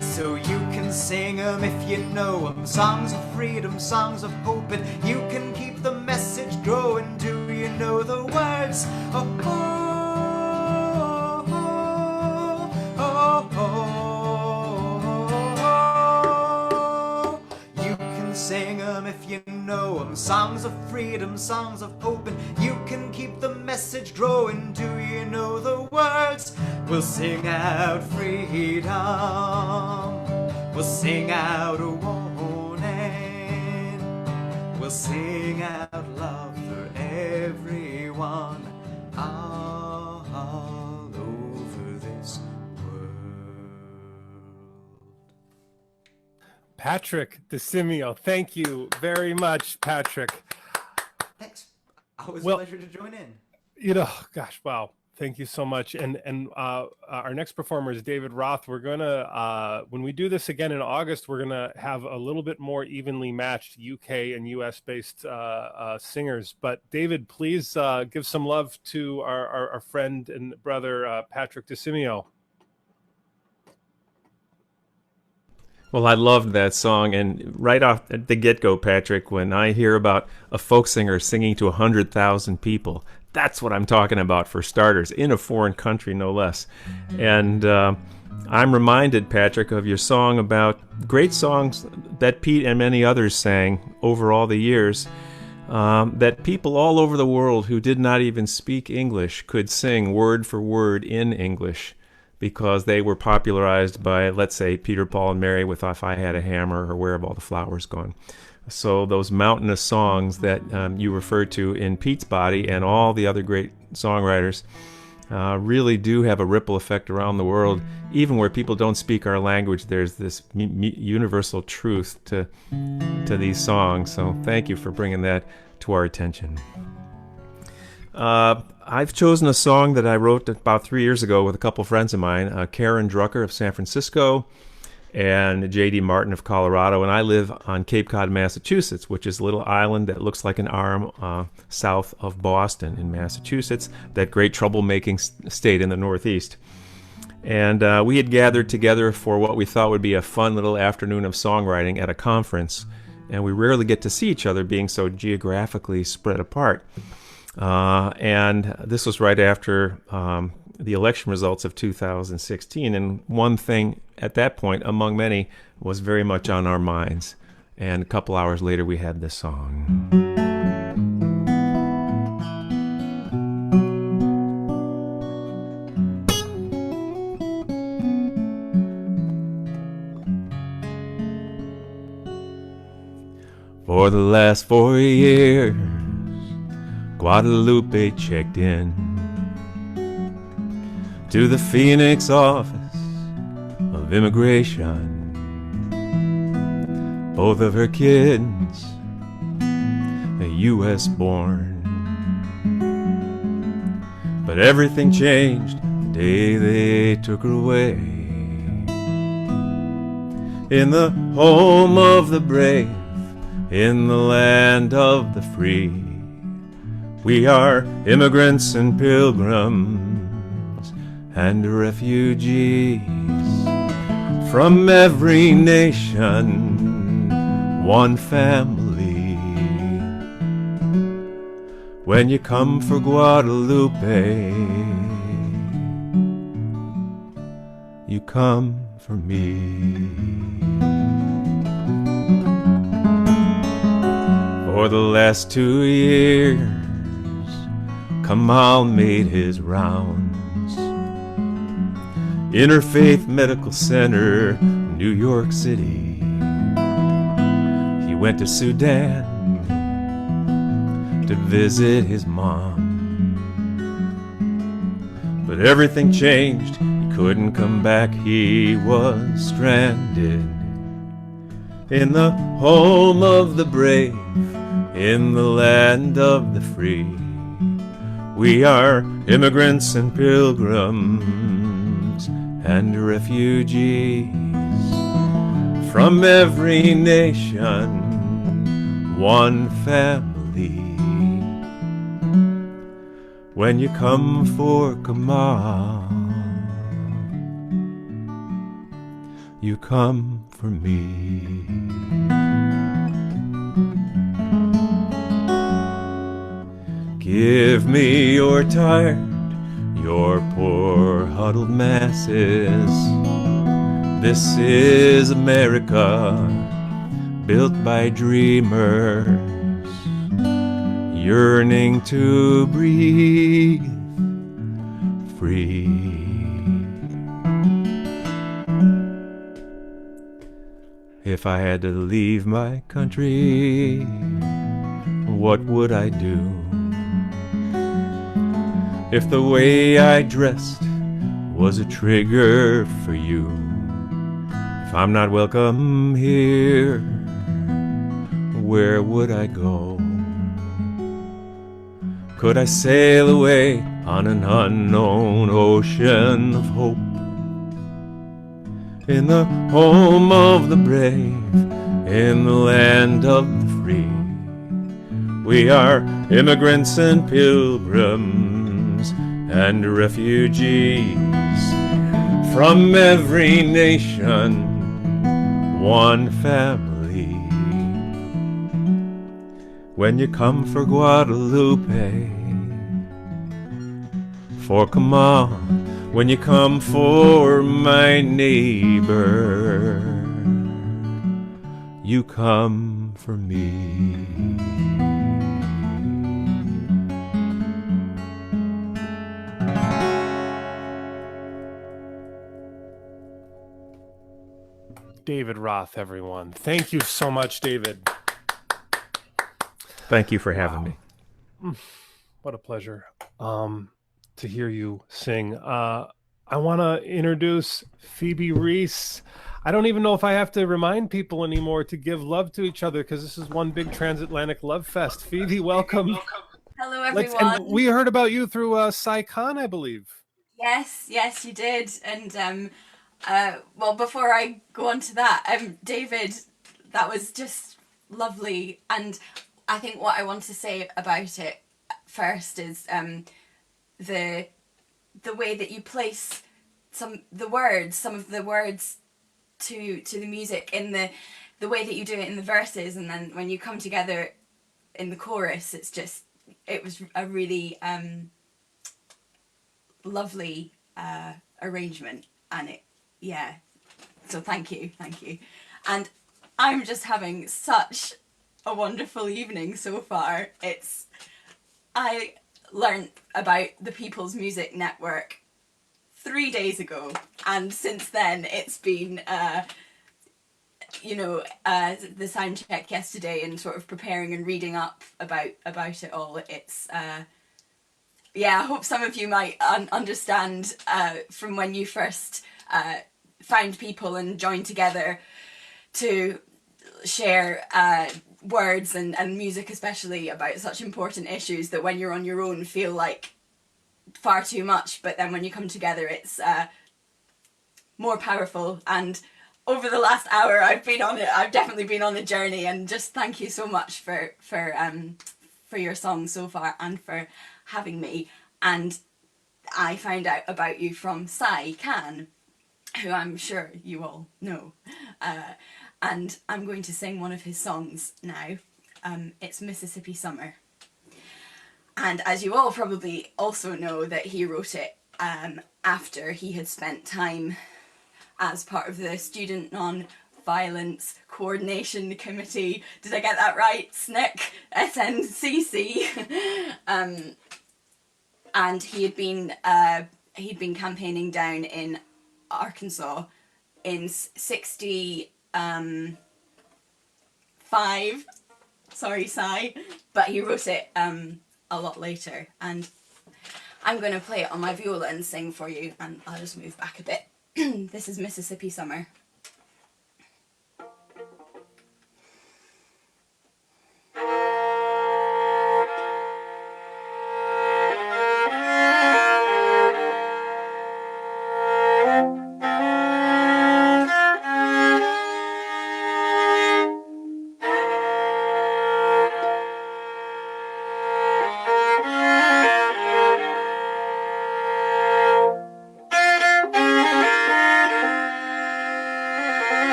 So you can sing them if you know them, songs of freedom, songs of hope, and you can keep the message growing. Do you know the words? Oh, oh, oh, oh, oh. You can sing them if you know them, songs of freedom, songs of hope, and you can keep the message message growing. Do you know the words? We'll sing out freedom. We'll sing out a warning. We'll sing out love for everyone all over this Patrick DeSimio, thank you very much, Patrick. Thanks. Always Well, a pleasure to join in. You know, gosh, wow. Thank you so much. And our next performer is David Roth. We're going to, when we do this again in August, we're going to have a little bit more evenly matched UK and US based singers. But David, please give some love to our friend and brother, Patrick DeSimio. Well, I loved that song, and right off the get-go, Patrick, when I hear about a folk singer singing to 100,000 people, that's what I'm talking about for starters, in a foreign country, no less. And I'm reminded, Patrick, of your song about great songs that Pete and many others sang over all the years, that people all over the world who did not even speak English could sing word for word in English, because they were popularized by, let's say, Peter, Paul, and Mary with If I Had a Hammer or Where Have All the Flowers Gone. So those mountainous songs that you referred to in Pete's Body and all the other great songwriters really do have a ripple effect around the world. Even where people don't speak our language, there's this universal truth to these songs. So thank you for bringing that to our attention. I've chosen a song that I wrote about 3 years ago with a couple friends of mine, Karen Drucker of San Francisco and J.D. Martin of Colorado, and I live on Cape Cod, Massachusetts, which is a little island that looks like an arm south of Boston in Massachusetts, that great troublemaking state in the Northeast. And we had gathered together for what we thought would be a fun little afternoon of songwriting at a conference, and we rarely get to see each other being so geographically spread apart. And this was right after the election results of 2016, and one thing at that point, among many, was very much on our minds. And a couple hours later, we had this song. For the last 4 years, Guadalupe checked in to the Phoenix office of immigration. Both of her kids are U.S. born, but everything changed the day they took her away. In the home of the brave, in the land of the free, we are immigrants and pilgrims and refugees from every nation, one family. When you come for Guadalupe, you come for me. For the last 2 years, Kamal made his rounds. Interfaith Medical Center, New York City. He went to Sudan to visit his mom. But everything changed. He couldn't come back. He was stranded in the home of the brave, in the land of the free. We are immigrants and pilgrims and refugees from every nation, one family. When you come for Kamal, you come for me. Give me your tired, your poor huddled masses. This is America, built by dreamers. yearning to breathe free. If I had to leave my country, what would I do? If the way I dressed was a trigger for you, if I'm not welcome here, where would I go? Could I sail away on an unknown ocean of hope? In the home of the brave, in the land of the free, we are immigrants and pilgrims and refugees from every nation, one family. When you come for Guadalupe, for come on, when you come for my neighbor, you come for me. David Roth, everyone. Thank you so much, David. Thank you for having me. What a pleasure to hear you sing. I want to introduce Phoebe Reese. I don't even know if I have to remind people anymore to give love to each other because this is one big transatlantic love fest. Phoebe, welcome. Hello, everyone. And we heard about you through SciCon, I believe. Yes, you did. And well, before I go on to that, David, that was just lovely. And I think what I want to say about it first is the way that you place some of the words to the music in the way that you do it in the verses, and then when you come together in the chorus, it was a really lovely arrangement, and so thank you, and I'm just having such a wonderful evening so far. I learned about the People's Music Network 3 days ago, and since then it's been the sound check yesterday and sort of preparing and reading up about it all. It's I hope some of you might understand from when you first found people and joined together to share words and music, especially about such important issues, that when you're on your own feel like far too much, but then when you come together it's more powerful. And over the last hour I've definitely been on a journey, and just thank you so much for your songs so far and for having me. And I found out about you from SciCan, who I'm sure you all know, and I'm going to sing one of his songs now. It's Mississippi Summer. And as you all probably also know, that he wrote it after he had spent time as part of the Student Non-Violence Coordination Committee. Did I get that right? SNCC. SNCC. And he'd been campaigning down in Arkansas in 65. Sorry, Cy. But he wrote it a lot later, and I'm going to play it on my viola and sing for you, and I'll just move back a bit. This is Mississippi Summer.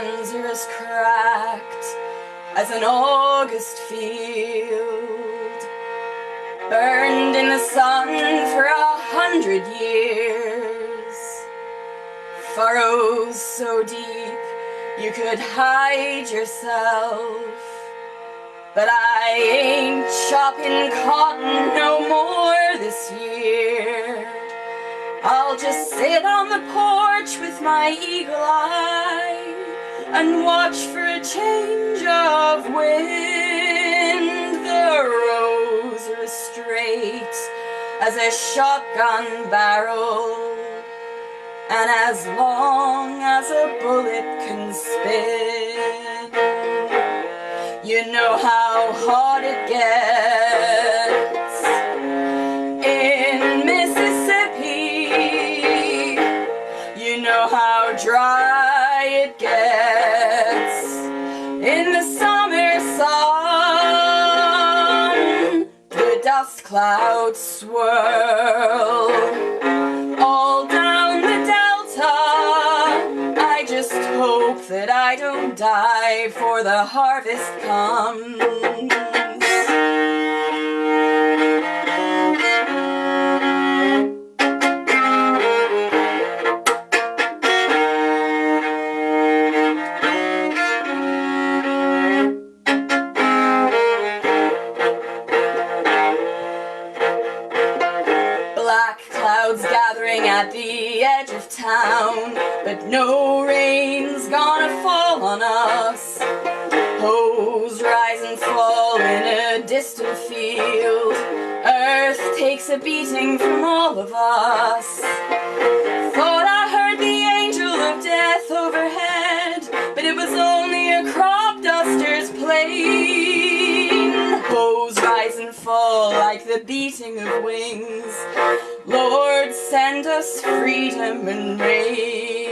bones are as cracked as an August field, burned in the sun for 100 years. Furrows so deep you could hide yourself. But I ain't chopping cotton no more this year. I'll just sit on the porch with my eagle eye and watch for a change of wind. The rows are as straight as a shotgun barrel, and as long as a bullet can spin. You know how hot it gets in Mississippi. You know how dry it gets in the summer sun. The dust clouds swirl all down the delta. I just hope that I don't die before the harvest comes. Black clouds gathering at the edge of town, but no rain's gonna fall on us. Hoes rise and fall in a distant field. Earth takes a beating from all of us. Thought I heard the angel of death overhead, but it was only a crop duster's plane. Hoes rise and fall like the beating of wings. Lord, send us freedom and rain.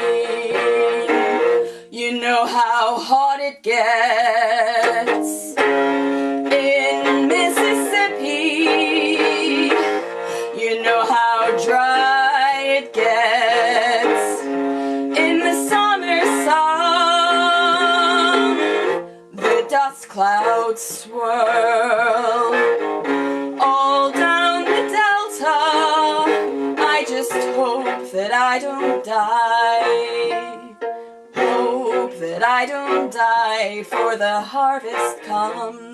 You know how hot it gets in Mississippi. You know how dry it gets in the summer sun. The dust clouds swirl all down the delta. I just hope that I don't die. Hope that I don't die for the harvest comes.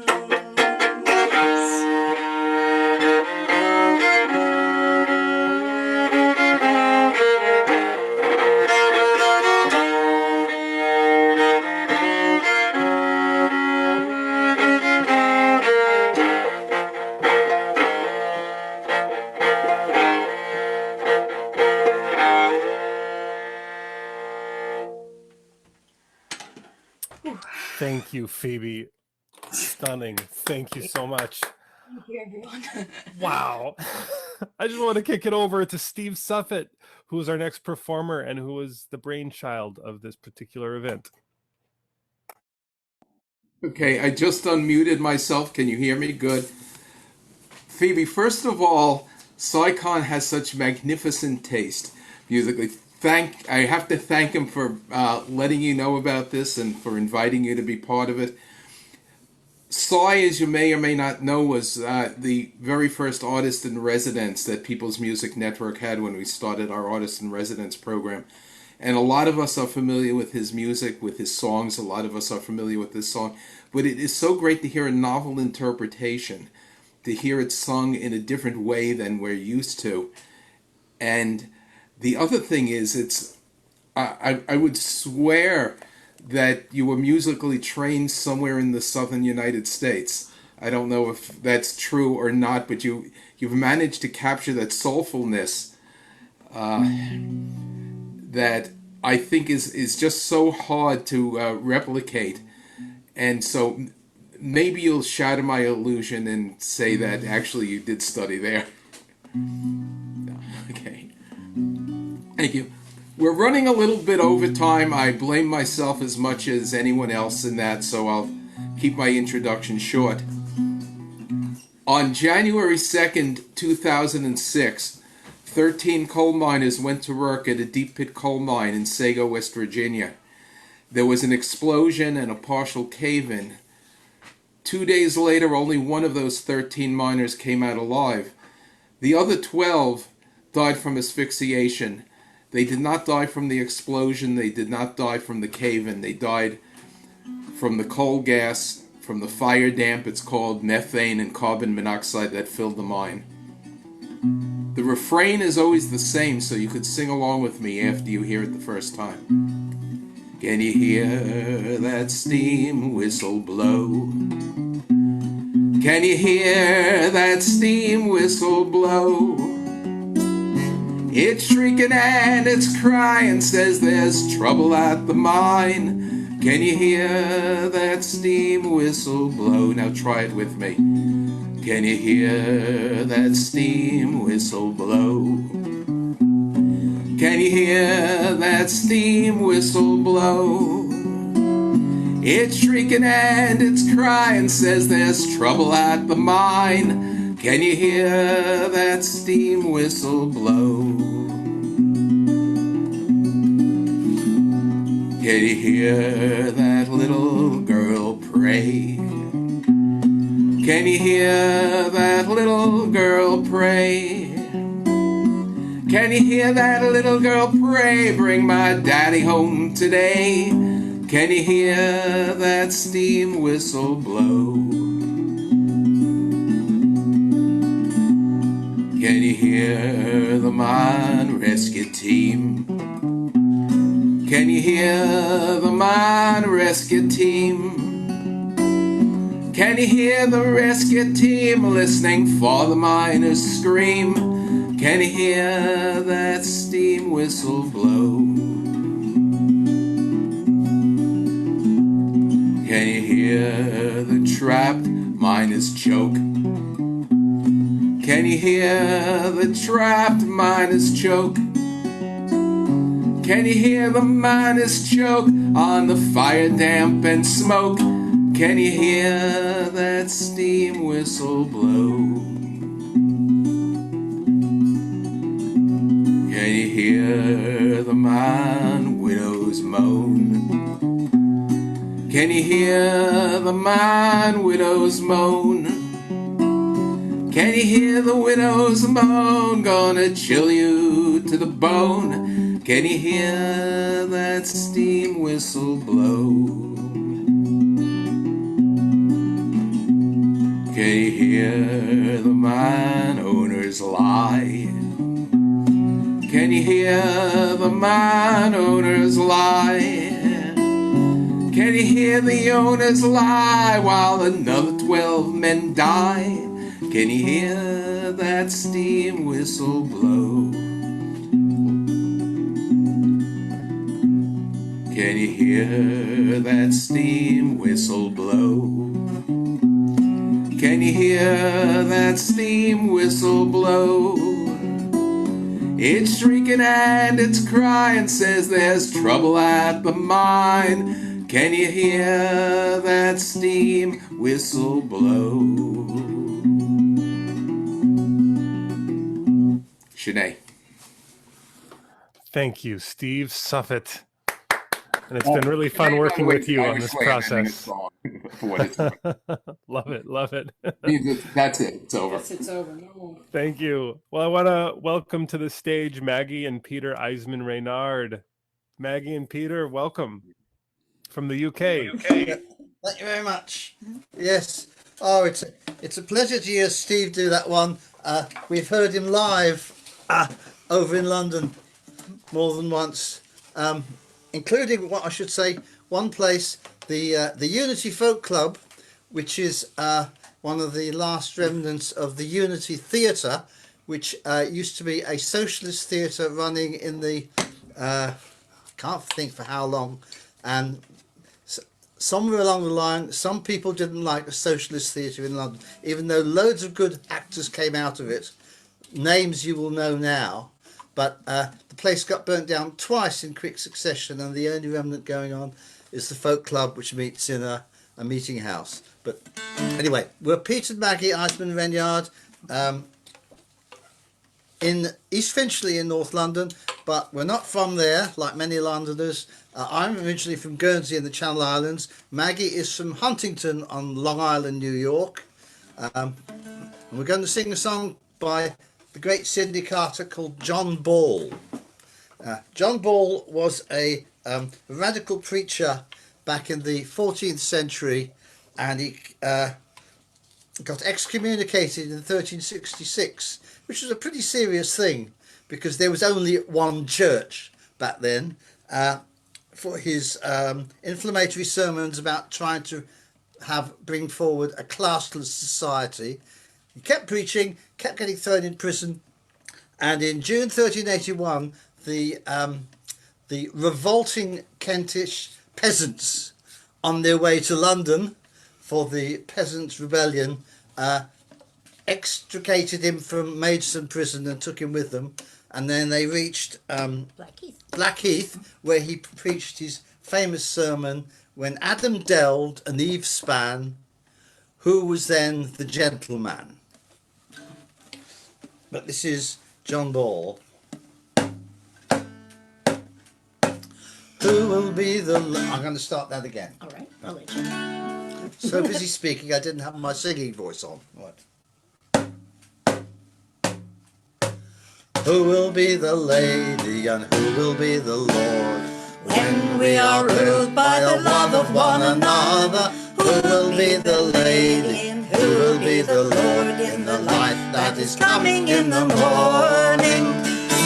Thank you, Phoebe. Stunning. Thank you so much. Thank you, everyone. Wow. I just want to kick it over to Steve Suffett, who is our next performer and who is the brainchild of this particular event. Okay, I just unmuted myself. Can you hear me? Good. Phoebe, first of all, Saikon has such magnificent taste musically. I have to thank him for letting you know about this and for inviting you to be part of it. Sai, as you may or may not know, was the very first artist in residence that People's Music Network had when we started our artist in residence program. And a lot of us are familiar with his music, with his songs. A lot of us are familiar with this song. But it is so great to hear a novel interpretation, to hear it sung in a different way than we're used to. And the other thing is, I would swear that you were musically trained somewhere in the southern United States. I don't know if that's true or not, but you've managed to capture that soulfulness that I think is just so hard to replicate. And so maybe you'll shatter my illusion and say that actually you did study there. Okay. Thank you. We're running a little bit over time. I blame myself as much as anyone else in that, so I'll keep my introduction short. On January 2nd, 2006, 13 coal miners went to work at a deep pit coal mine in Sago, West Virginia. There was an explosion and a partial cave-in. 2 days later, only one of those 13 miners came out alive. The other 12 died from asphyxiation. They did not die from the explosion. They did not die from the cave-in. They died from the coal gas, from the fire damp, it's called, methane and carbon monoxide that filled the mine. The refrain is always the same, so you could sing along with me after you hear it the first time. Can you hear that steam whistle blow? Can you hear that steam whistle blow? It's shrieking and it's crying, says there's trouble at the mine. Can you hear that steam whistle blow? Now try it with me. Can you hear that steam whistle blow? Can you hear that steam whistle blow? It's shrieking and it's crying, says there's trouble at the mine. Can you hear that steam whistle blow? Can you hear that little girl pray? Can you hear that little girl pray? Can you hear that little girl pray? Bring my daddy home today. Can you hear that steam whistle blow? Can you hear the mine rescue team? Can you hear the mine rescue team? Can you hear the rescue team listening for the miners scream? Can you hear that steam whistle blow? Can you hear the trapped miners choke? Can you hear the trapped miners choke? Can you hear the miners choke on the fire damp and smoke? Can you hear that steam whistle blow? Can you hear the mine widows moan? Can you hear the mine widows moan? Can you hear the widows moan? Gonna chill you to the bone. Can you hear that steam whistle blow? Can you hear the mine owners lie? Can you hear the mine owners lie? Can you hear the owners lie while another 12 men die? Can you hear that steam whistle blow? Can you hear that steam whistle blow? Can you hear that steam whistle blow? It's shrieking and it's crying, says there's trouble at the mine. Can you hear that steam whistle blow? Sinead. Thank you, Steve Suffett. And it's been really fun working with you on this process. Love it, love it. That's it. It's over. It's over. No more. Thank you. Well, I want to welcome to the stage Maggie and Peter Eisman-Reynard. Maggie and Peter, welcome from the UK. Thank you very much. Yes. Oh, it's a pleasure to hear Steve do that one. We've heard him live over in London more than once. Including what I should say, one place, the Unity Folk Club, which is one of the last remnants of the Unity Theatre, which used to be a socialist theatre running in the, can't think for how long, and somewhere along the line, some people didn't like the socialist theatre in London, even though loads of good actors came out of it, names you will know now. But the place got burnt down twice in quick succession, and the only remnant going on is the folk club, which meets in a meeting house. But anyway, we're Peter and Maggie Eisman-Reynard in East Finchley in North London. but we're not from there, like many Londoners. I'm originally from Guernsey in the Channel Islands. Maggie is from Huntington on Long Island, New York. And we're going to sing a song by the great Sidney Carter called John Ball. John Ball was a radical preacher back in the 14th century, and he got excommunicated in 1366, which was a pretty serious thing because there was only one church back then, for his inflammatory sermons about trying to bring forward a classless society. He kept preaching, kept getting thrown in prison, and in June 1381, the revolting Kentish peasants on their way to London for the Peasants' Rebellion extricated him from Maidstone prison and took him with them, and then they reached Blackheath, where he preached his famous sermon, "When Adam delved and Eve span, who was then the gentleman?" But this is John Ball. Who will be the... I'm going to start that again. All right, I'll let you. So busy speaking, I didn't have my singing voice on. Right. Who will be the lady and who will be the lord? When we are ruled by the love of one another, who will be the lady and who will be the lord in the light that is coming in the morning?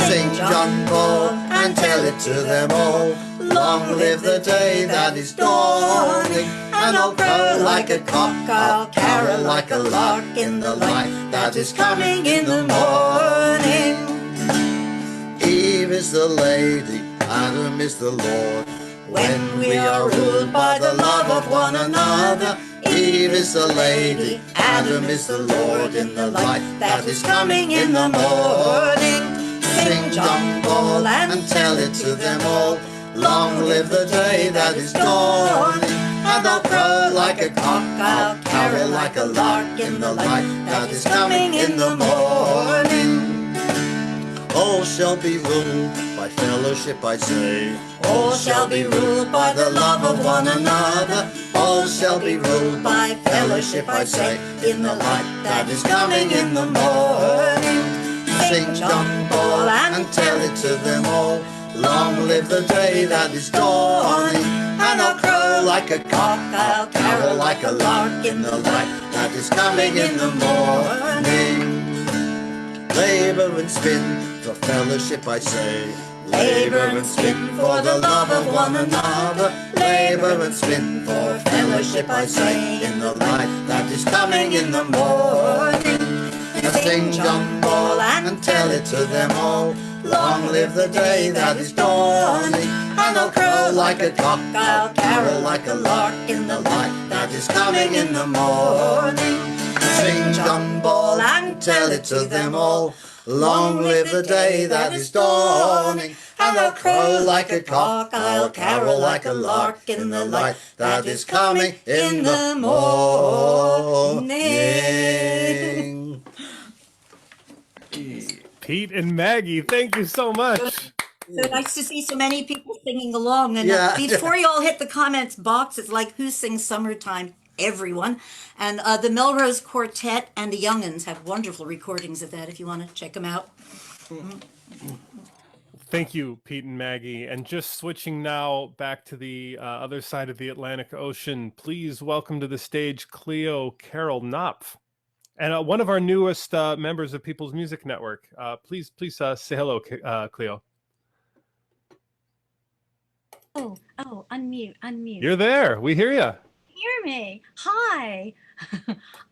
Sing John Ball and tell it to them all. Long live the day that is dawning, and I'll crow like a cock, I'll carol like a lark in the light that is coming in the morning. Eve is the lady, Adam is the Lord. When we are ruled by the love of one another, Eve is the lady, Adam is the Lord in the light that is coming in the morning. Sing John Ball and tell it to them all. Long live the day that is dawning, and I'll crow like a cock, I'll carol like a lark in the light that is coming in the morning. All shall be ruled by fellowship, I say. All shall be ruled by the love of one another. All shall be ruled by fellowship, I say, in the light that is coming in the morning. Sing John Ball and tell it to them all. Long live the day that is dawning, and I'll crow like a cock, I'll carol like a lark in the light that is coming in the morning. Labour and spin for fellowship, I say. Labour and spin for the love of one another. Labour and spin for fellowship, I say, in the light that is coming in the morning. Sing John Ball and tell it to them all. Long live the day that is dawning, and I'll crow like a cock, I'll carol like a lark in the light that is coming in the morning. Sing John Ball and tell it to them all. Long live the day that is dawning, and I'll crow like a cock, I'll carol like a lark in the light that is coming in the morning. Pete and Maggie, thank you so much. So nice to see so many people singing along. And Yeah. before you all hit the comments box, it's like, who sings Summertime? Everyone. And the Melrose Quartet and the Young'uns have wonderful recordings of that if you want to check them out. Thank you, Pete and Maggie. And just switching now back to the other side of the Atlantic Ocean, please welcome to the stage Cleo Carol Knopf, and one of our newest members of People's Music Network. Please say hello, Cleo. Oh, unmute. You're there. We hear you. Hear me. Hi.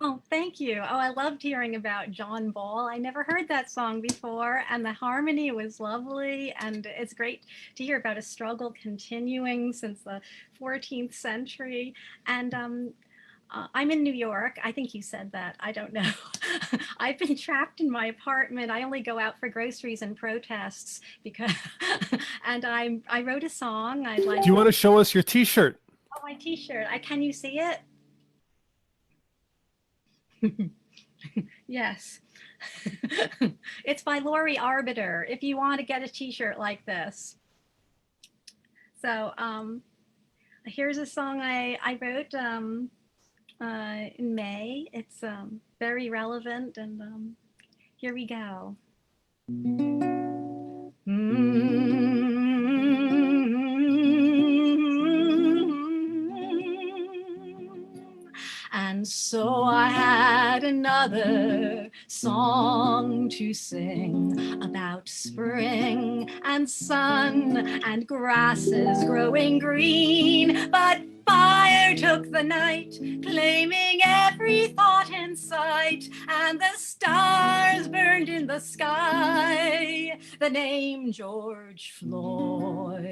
Oh, thank you. Oh, I loved hearing about John Ball. I never heard that song before, and the harmony was lovely, and it's great to hear about a struggle continuing since the 14th century. And I'm in New York. I think you said that. I don't know. I've been trapped in my apartment. I only go out for groceries and protests because, and I wrote a song. I'd like. Do you want to show us your T-shirt? Oh, my T-shirt. Can you see it? Yes. It's by Lori Arbiter, if you want to get a t-shirt like this. So here's a song I wrote in May. It's very relevant, and here we go. And so I had another song to sing about spring and sun and grasses growing green. But fire took the night, claiming every thought in sight, and the stars burned in the sky the name George Floyd.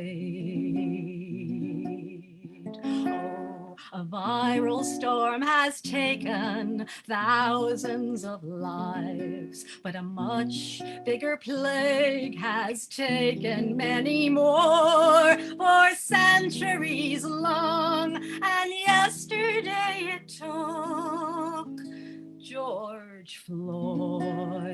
Oh, a viral storm has taken thousands of lives, but a much bigger plague has taken many more for centuries long. And yesterday it took George Floyd.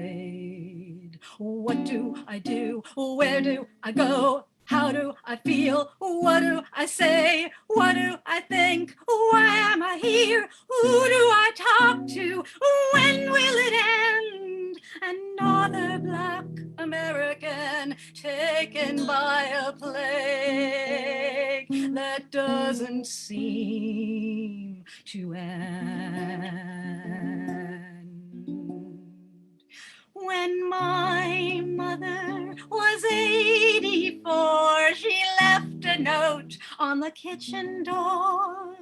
What do I do? Where do I go? How do I feel? What do I say? What do I think? Why am I here? Who do I talk to? When will it end? Another Black American taken by a plague that doesn't seem to end. When my mother was 84, she left a note on the kitchen door.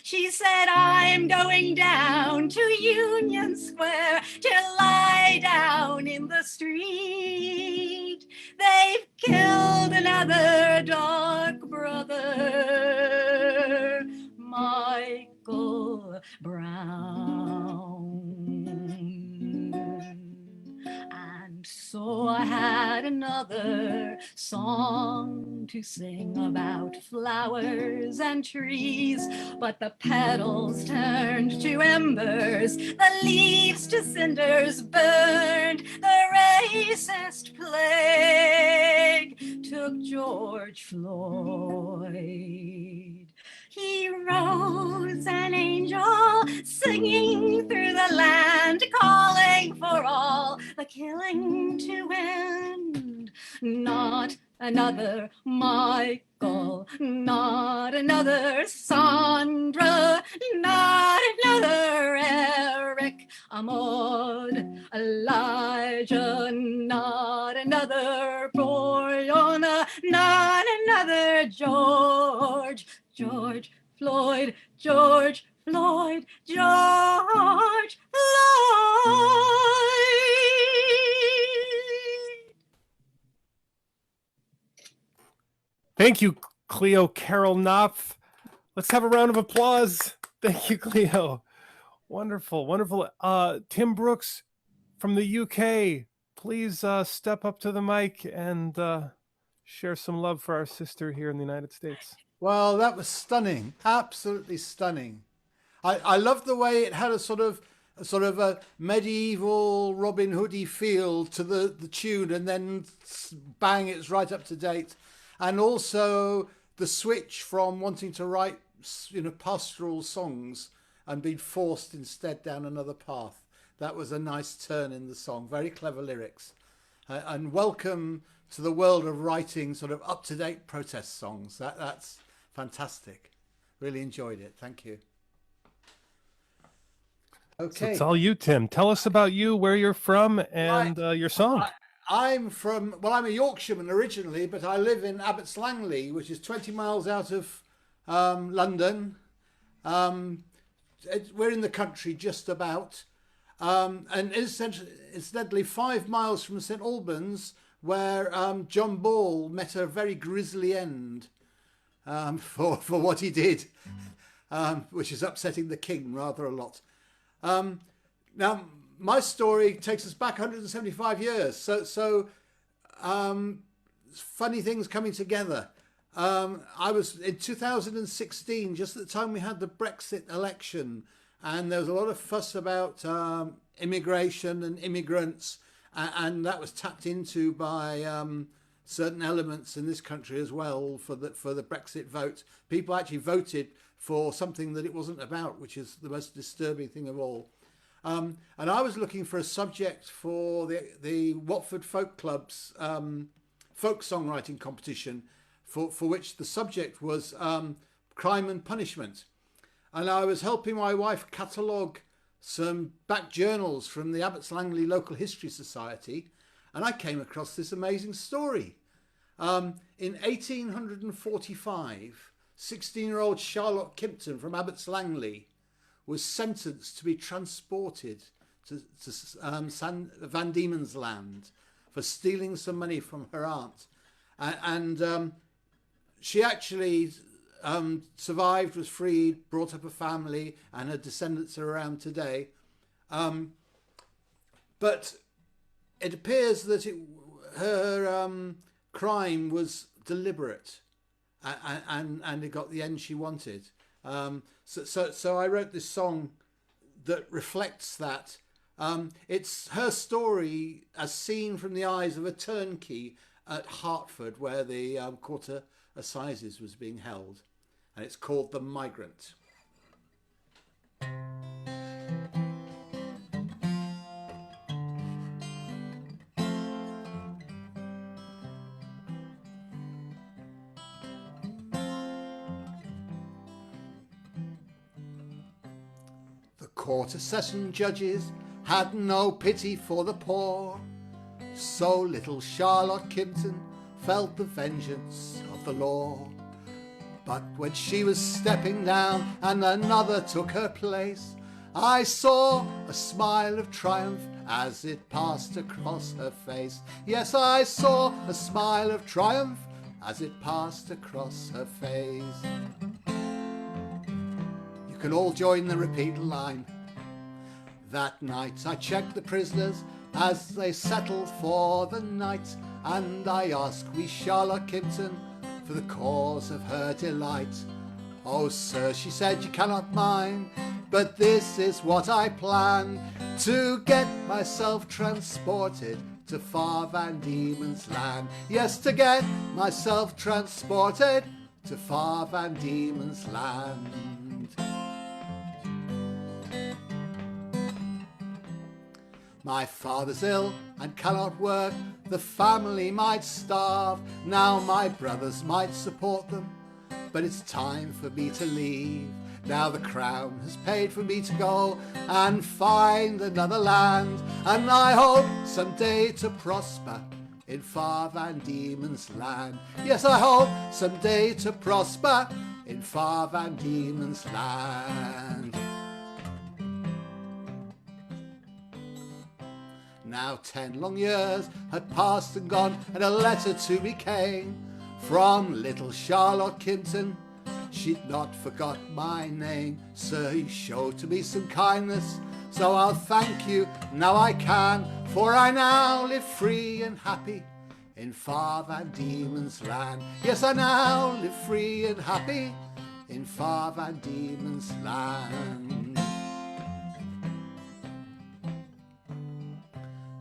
She said, I'm going down to Union Square to lie down in the street. They've killed another dark brother, Michael Brown. And so I had another song to sing about flowers and trees, but the petals turned to embers, the leaves to cinders burned. The racist plague took George Floyd. He rose an angel singing through the land, calling for all the killing to end. Not another Michael, not another Sandra, not another Eric, Ahmaud, Elijah, not another Boyona, not another George. George Floyd, George Floyd, George Floyd. Thank you, Cleo Carol Knopf. Let's have a round of applause. Thank you, Cleo. Wonderful, wonderful. Tim Brooks from the UK, please step up to the mic and share some love for our sister here in the United States. Well, that was stunning, absolutely stunning. I love the way it had a sort of a medieval Robin Hoody feel to the tune, and then bang, it's right up to date. And also the switch from wanting to write, pastoral songs and being forced instead down another path. That was a nice turn in the song. Very clever lyrics, and welcome to the world of writing sort of up-to-date protest songs. That's fantastic. Really enjoyed it. Thank you. Okay. So it's all you, Tim. Tell us about you, where you're from, and your song. I'm a Yorkshireman originally, but I live in Abbots Langley, which is 20 miles out of London. We're in the country just about. And incidentally, 5 miles from St Albans, where John Ball met a very grisly end for what he did, which is upsetting the king rather a lot. Now, my story takes us back 175 years. So funny things coming together. I was in 2016, just at the time we had the Brexit election, and there was a lot of fuss about immigration and immigrants, and that was tapped into by certain elements in this country as well for the Brexit vote. People actually voted for something that it wasn't about, which is the most disturbing thing of all. And I was looking for a subject for the Watford Folk Club's folk songwriting competition, for which the subject was crime and punishment. And I was helping my wife catalogue some back journals from the Abbots Langley Local History Society, and I came across this amazing story. In 1845, 16-year-old Charlotte Kimpton from Abbots Langley was sentenced to be transported to Van Diemen's Land for stealing some money from her aunt. And she actually survived, was freed, brought up a family, and her descendants are around today. But it appears that her crime was deliberate, and it got the end she wanted. So I wrote this song that reflects that. It's her story as seen from the eyes of a turnkey at Hertford, where the Court of Assizes was being held, and it's called The Migrant. The Court of Session judges had no pity for the poor, so little Charlotte Kimpton felt the vengeance of the law. But when she was stepping down and another took her place, I saw a smile of triumph as it passed across her face. Yes, I saw a smile of triumph as it passed across her face. You can all join the repeat line. That night I checked the prisoners as they settled for the night, and I asked wee Charlotte Kimpton for the cause of her delight. Oh sir, she said, you cannot mind, but this is what I planned, to get myself transported to far Van Diemen's Land. Yes, to get myself transported to far Van Diemen's Land. My father's ill and cannot work, the family might starve. Now my brothers might support them, but it's time for me to leave. Now the Crown has paid for me to go and find another land, and I hope someday to prosper in far Van Diemen's Land. Yes, I hope someday to prosper in far Van Diemen's Land. Now 10 long years had passed and gone, and a letter to me came from little Charlotte Kimpton. She'd not forgot my name. Sir, you showed to me some kindness, so I'll thank you now I can, for I now live free and happy in far Van Diemen's Land. Yes, I now live free and happy in far Van Diemen's Land.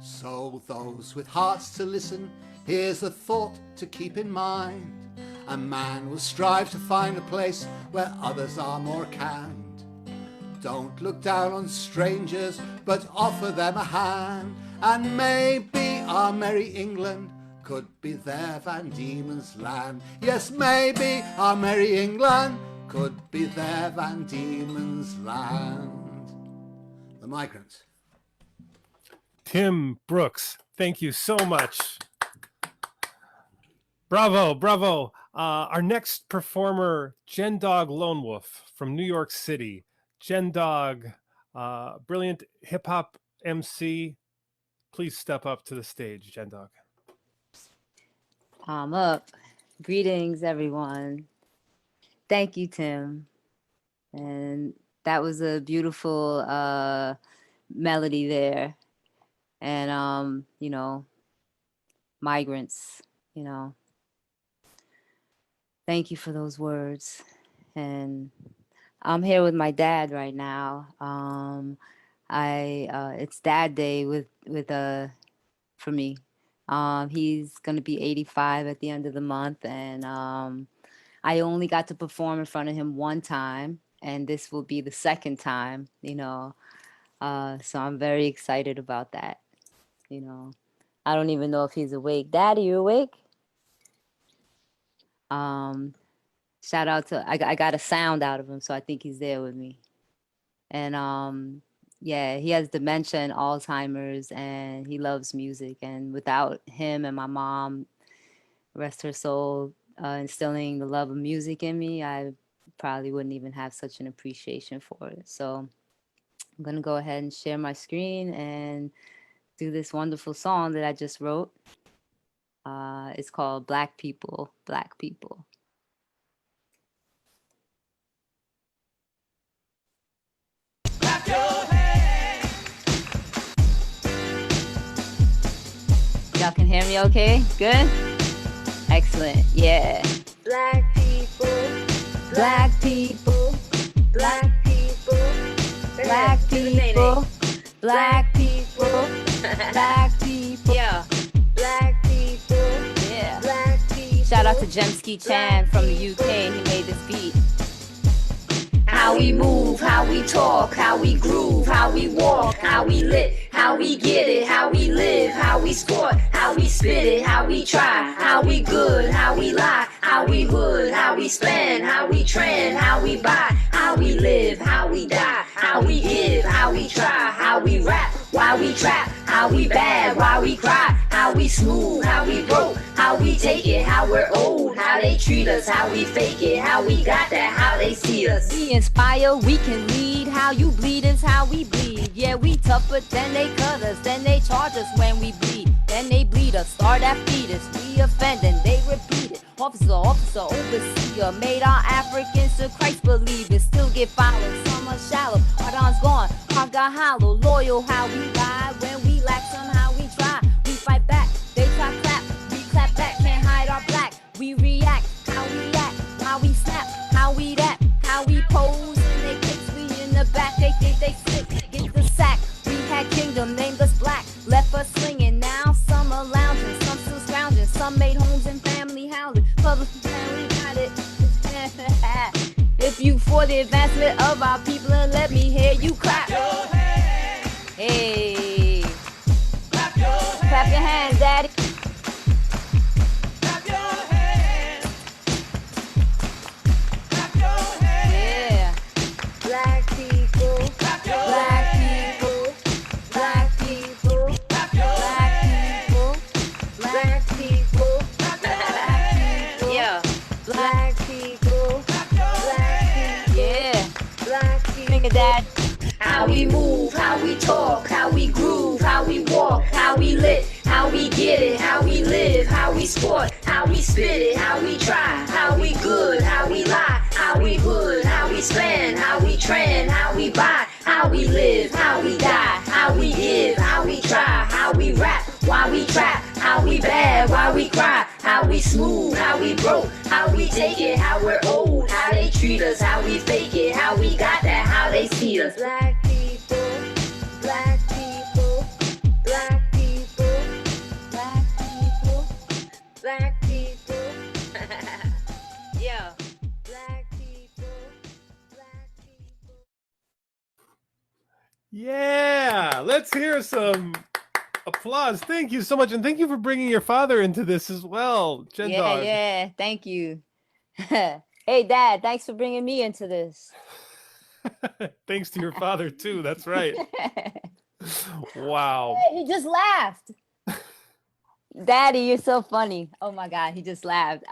So those with hearts to listen, here's a thought to keep in mind. A man will strive to find a place where others are more kind. Don't look down on strangers, but offer them a hand, and maybe our merry England could be their Van Diemen's Land. Yes, maybe our merry England could be their Van Diemen's Land. The Migrant. Tim Brooks, thank you so much. Bravo, bravo. Our next performer, Jen Dog Lone Wolf from New York City. Jen Dog, brilliant hip hop MC. Please step up to the stage, Jen Dog. I'm up. Greetings, everyone. Thank you, Tim. And that was a beautiful melody there. And, you know, migrants, you know, thank you for those words. And I'm here with my dad right now. It's Dad Day for me. He's gonna be 85 at the end of the month, and I only got to perform in front of him one time, and this will be the second time. So I'm very excited about that. I don't even know if he's awake. Daddy, you awake? Shout out to I got a sound out of him, so I think he's there with me. And yeah, he has dementia and Alzheimer's, and he loves music. And without him and my mom, rest her soul, instilling the love of music in me, I probably wouldn't even have such an appreciation for it. So I'm gonna go ahead and share my screen and do this wonderful song that I just wrote. It's called Black People, Black People. Y'all can hear me okay? Good? Excellent. Yeah. Black people, black people, black people, black people, black people, black people. Yeah. Black people. Yeah. Black people. Shout out to Jemski Chan from the UK. He made this beat. How we move, how we talk, how we groove, how we walk, how we lit, how we get it, how we live, how we sport, how we spit it, how we try, how we good, how we lie, how we hood, how we spend, how we trend, how we buy, how we live, how we die, how we give, how we try, how we rap, why we trap, how we bad, why we cry, how we smooth, how we broke, how we take it, how we're old, how they treat us, how we fake it, how we got that, how they see us. We inspire, we can lead, how you bleed is how we bleed. Yeah, we tough, but then they cut us, then they charge us when we bleed. Then they bleed us, start that fetus, we offend and they repeat it. Officer, overseer, made our Africans to Christ believers. Still get followed, some are shallow, heart on's gone, heart got hollow. Loyal, how we ride, when we lack somehow we try. We fight back, they try clap, we clap back, can't hide our black. We react, how we act, how we snap, how we that, how we pose. And they kicks we in the back, they think they slick, get the sack. We had kingdom, named us black, left us slinging. Now some are lounging, some still scrounging, some made homes and family houses. Public family got it. If you for the advancement of our people, and let me hear you clap. Hey, clap your hands, daddy. Clap your hands. Clap your hands. Yeah. Black people. Clap your black people. Black people. Clap your black people. Black people. Clap your hands. Yeah. Black people. Clap your black people. Yeah. Black people. Finger dad. How we move, how we talk, how we groove, how we walk, how we lit, how we get it, how we live, how we sport, how we spit it, how we try, how we good, how we lie, how we hood, how we spend, how we trend, how we buy, how we live, how we die, how we give, how we try, how we rap, why we trap, how we bad, why we cry, how we smooth, how we broke, how we take it, how we're old, how they treat us, how we fake it, how we got that, how they see us. Black people, black people, black people, black people, black people. Yeah, black people, black people. Yeah, let's hear some applause. Thank you so much, and thank you for bringing your father into this as well, Jen Dog. Yeah, thank you. Hey, Dad, thanks for bringing me into this. Thanks to your father too. That's right. Wow. Hey, he just laughed. Daddy, you're so funny. Oh my God, he just laughed.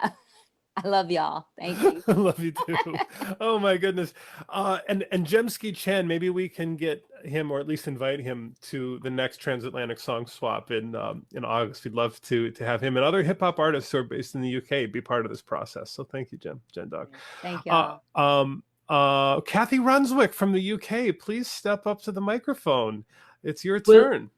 I love y'all. Thank you. I love you too. Oh my goodness. And Jemski Chen, maybe we can get him, or at least invite him to the next Transatlantic Song Swap in August. We'd love to have him and other hip hop artists who are based in the UK be part of this process. So thank you, Jen Dog. Thank y'all. Kathy Runswick from the UK, please step up to the microphone. It's your turn.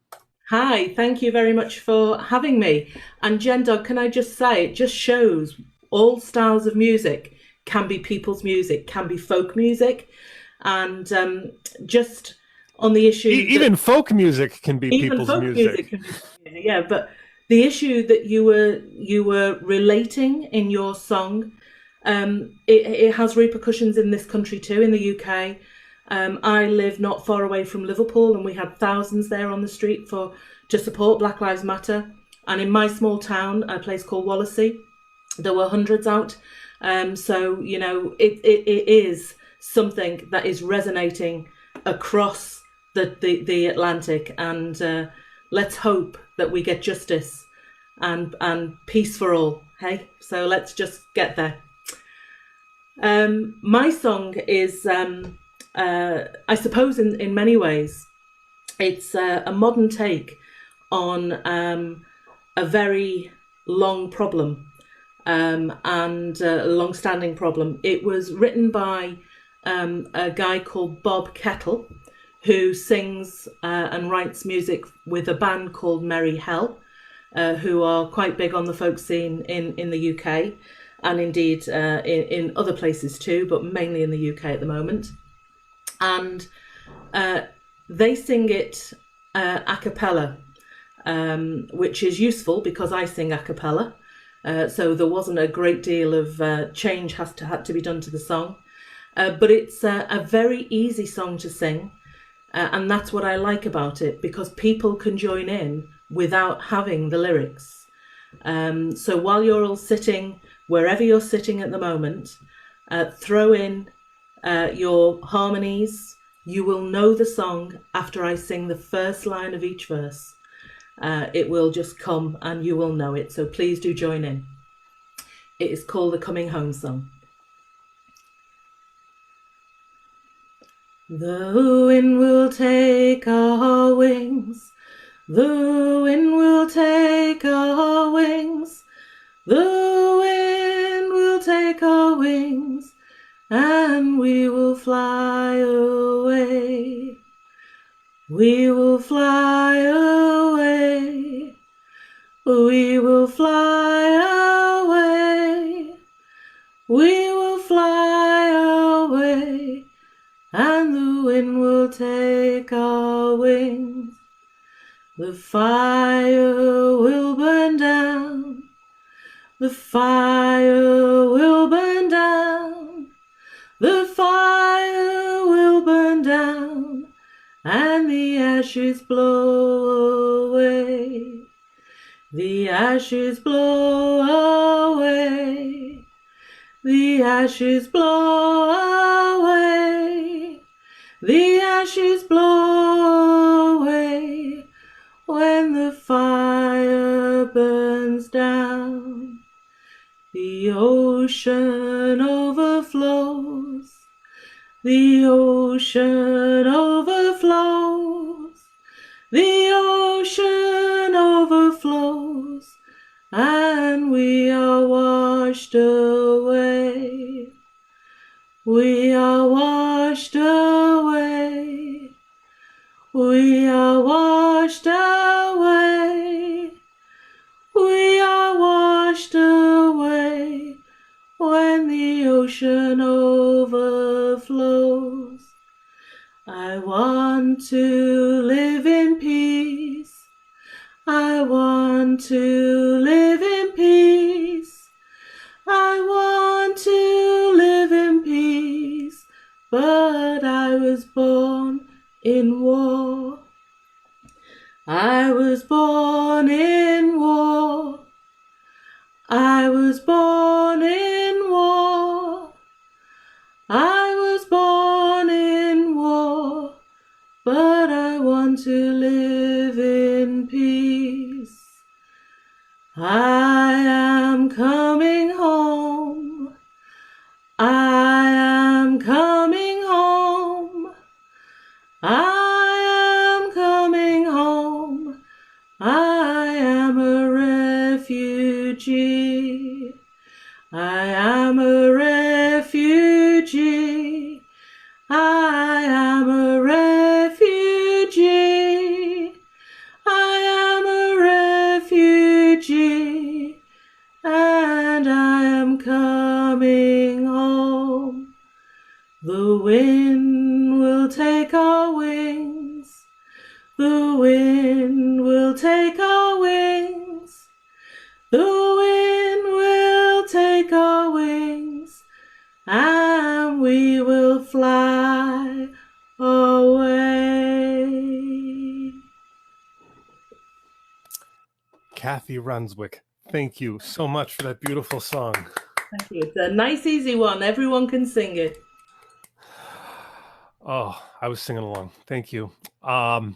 Hi, thank you very much for having me. And Jen Dog, can I just say, it just shows all styles of music can be people's music, can be folk music. And just on the issue, Even folk music can be even people's folk music. can be music, yeah. But the issue that you were relating in your song, it has repercussions in this country too, in the UK. I live not far away from Liverpool, and we had thousands there on the street to support Black Lives Matter. And in my small town, a place called Wallis, there were hundreds out. So you know, it is something that is resonating across the Atlantic, and let's hope that we get justice and peace for all. Hey, so let's just get there. My song is, I suppose, in many ways, it's a modern take on a very long problem and a long-standing problem. It was written by a guy called Bob Kettle, who sings and writes music with a band called Merry Hell, who are quite big on the folk scene in the UK, and indeed in other places too, but mainly in the UK at the moment. And they sing it a cappella, which is useful because I sing a cappella. So there wasn't a great deal of change had to be done to the song. But it's a very easy song to sing. And that's what I like about it, because people can join in without having the lyrics. So while you're all sitting, wherever you're sitting at the moment, throw in your harmonies. You will know the song after I sing the first line of each verse. It will just come and you will know it. So please do join in. It is called the Coming Home Song. The wind will take our wings. The wind will take our wings. The wind will take our wings, and we will fly away. We will fly away. We will fly away. We will fly away. And the wind will take our wings. The fire will burn down. The fire will burn down. The fire will burn down. And the ashes blow away. The ashes blow away. The ashes blow away. The ashes blow away when the fire burns down. The ocean overflows. The ocean overflows. The ocean overflows, and we are washed away. We are washed away. We are washed away. We are washed away when the ocean overflows. I want to live in peace. I want to live in peace. I want to live in peace, but I was born in war. I was born in war. I was born in war. I was born in war, but I want to live in peace. I am coming home. I am coming home. I am coming home. I am a refugee. I am a refugee. I am a refugee. I am a refugee. And I am coming home. wind will take our wings. The wind will take our wings. The wind will take our wings, and we will fly away. Kathy Runswick, thank you so much for that beautiful song. Thank you. It's a nice, easy one. Everyone can sing it. Oh, I was singing along. Thank you. Well,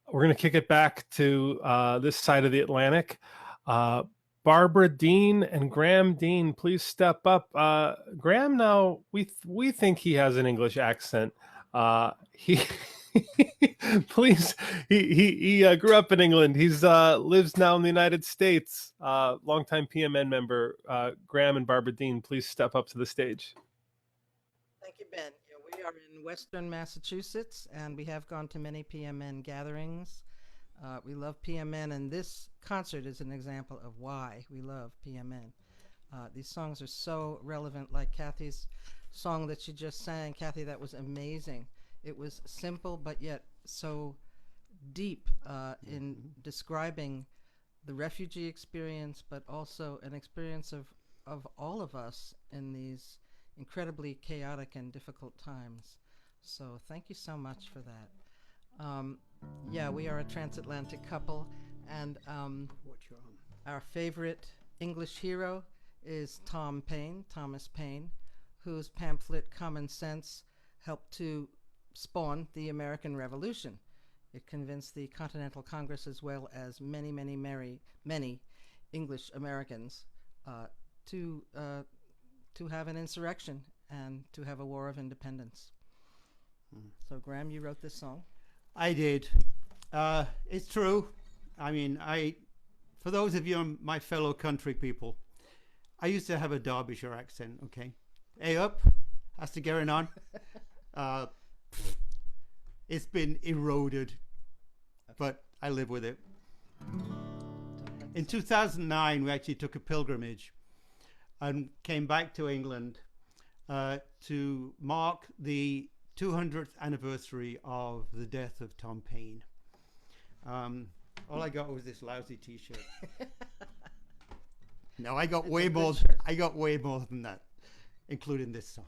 we're going to kick it back to this side of the Atlantic. Barbara Dean and Graham Dean, please step up. Graham, now we think he has an English accent. He please, he grew up in England. He's lives now in the United States. Longtime PMN member Graham and Barbara Dean, please step up to the stage. Thank you, Ben. We are in Western Massachusetts, and we have gone to many PMN gatherings. We love PMN, and this concert is an example of why we love PMN. These songs are so relevant, like Kathy's song that she just sang. Kathy, that was amazing. It was simple, but yet so deep in describing the refugee experience, but also an experience of all of us in these incredibly chaotic and difficult times. So thank you so much for that. Yeah, we are a transatlantic couple, and our favorite English hero is Thomas Paine, whose pamphlet Common Sense helped to spawn the American Revolution. It convinced the Continental Congress, as well as many English Americans, to have an insurrection and to have a war of independence. So Graham, you wrote this song? I did. It's true. I mean, for those of you, my fellow country people, I used to have a Derbyshire accent, okay? Hey up, how's the going on? It's been eroded, but I live with it. In 2009, we actually took a pilgrimage and came back to England to mark the 200th anniversary of the death of Tom Paine. All I got was this lousy T-shirt. No, I got way more. I got way more than that, including this song.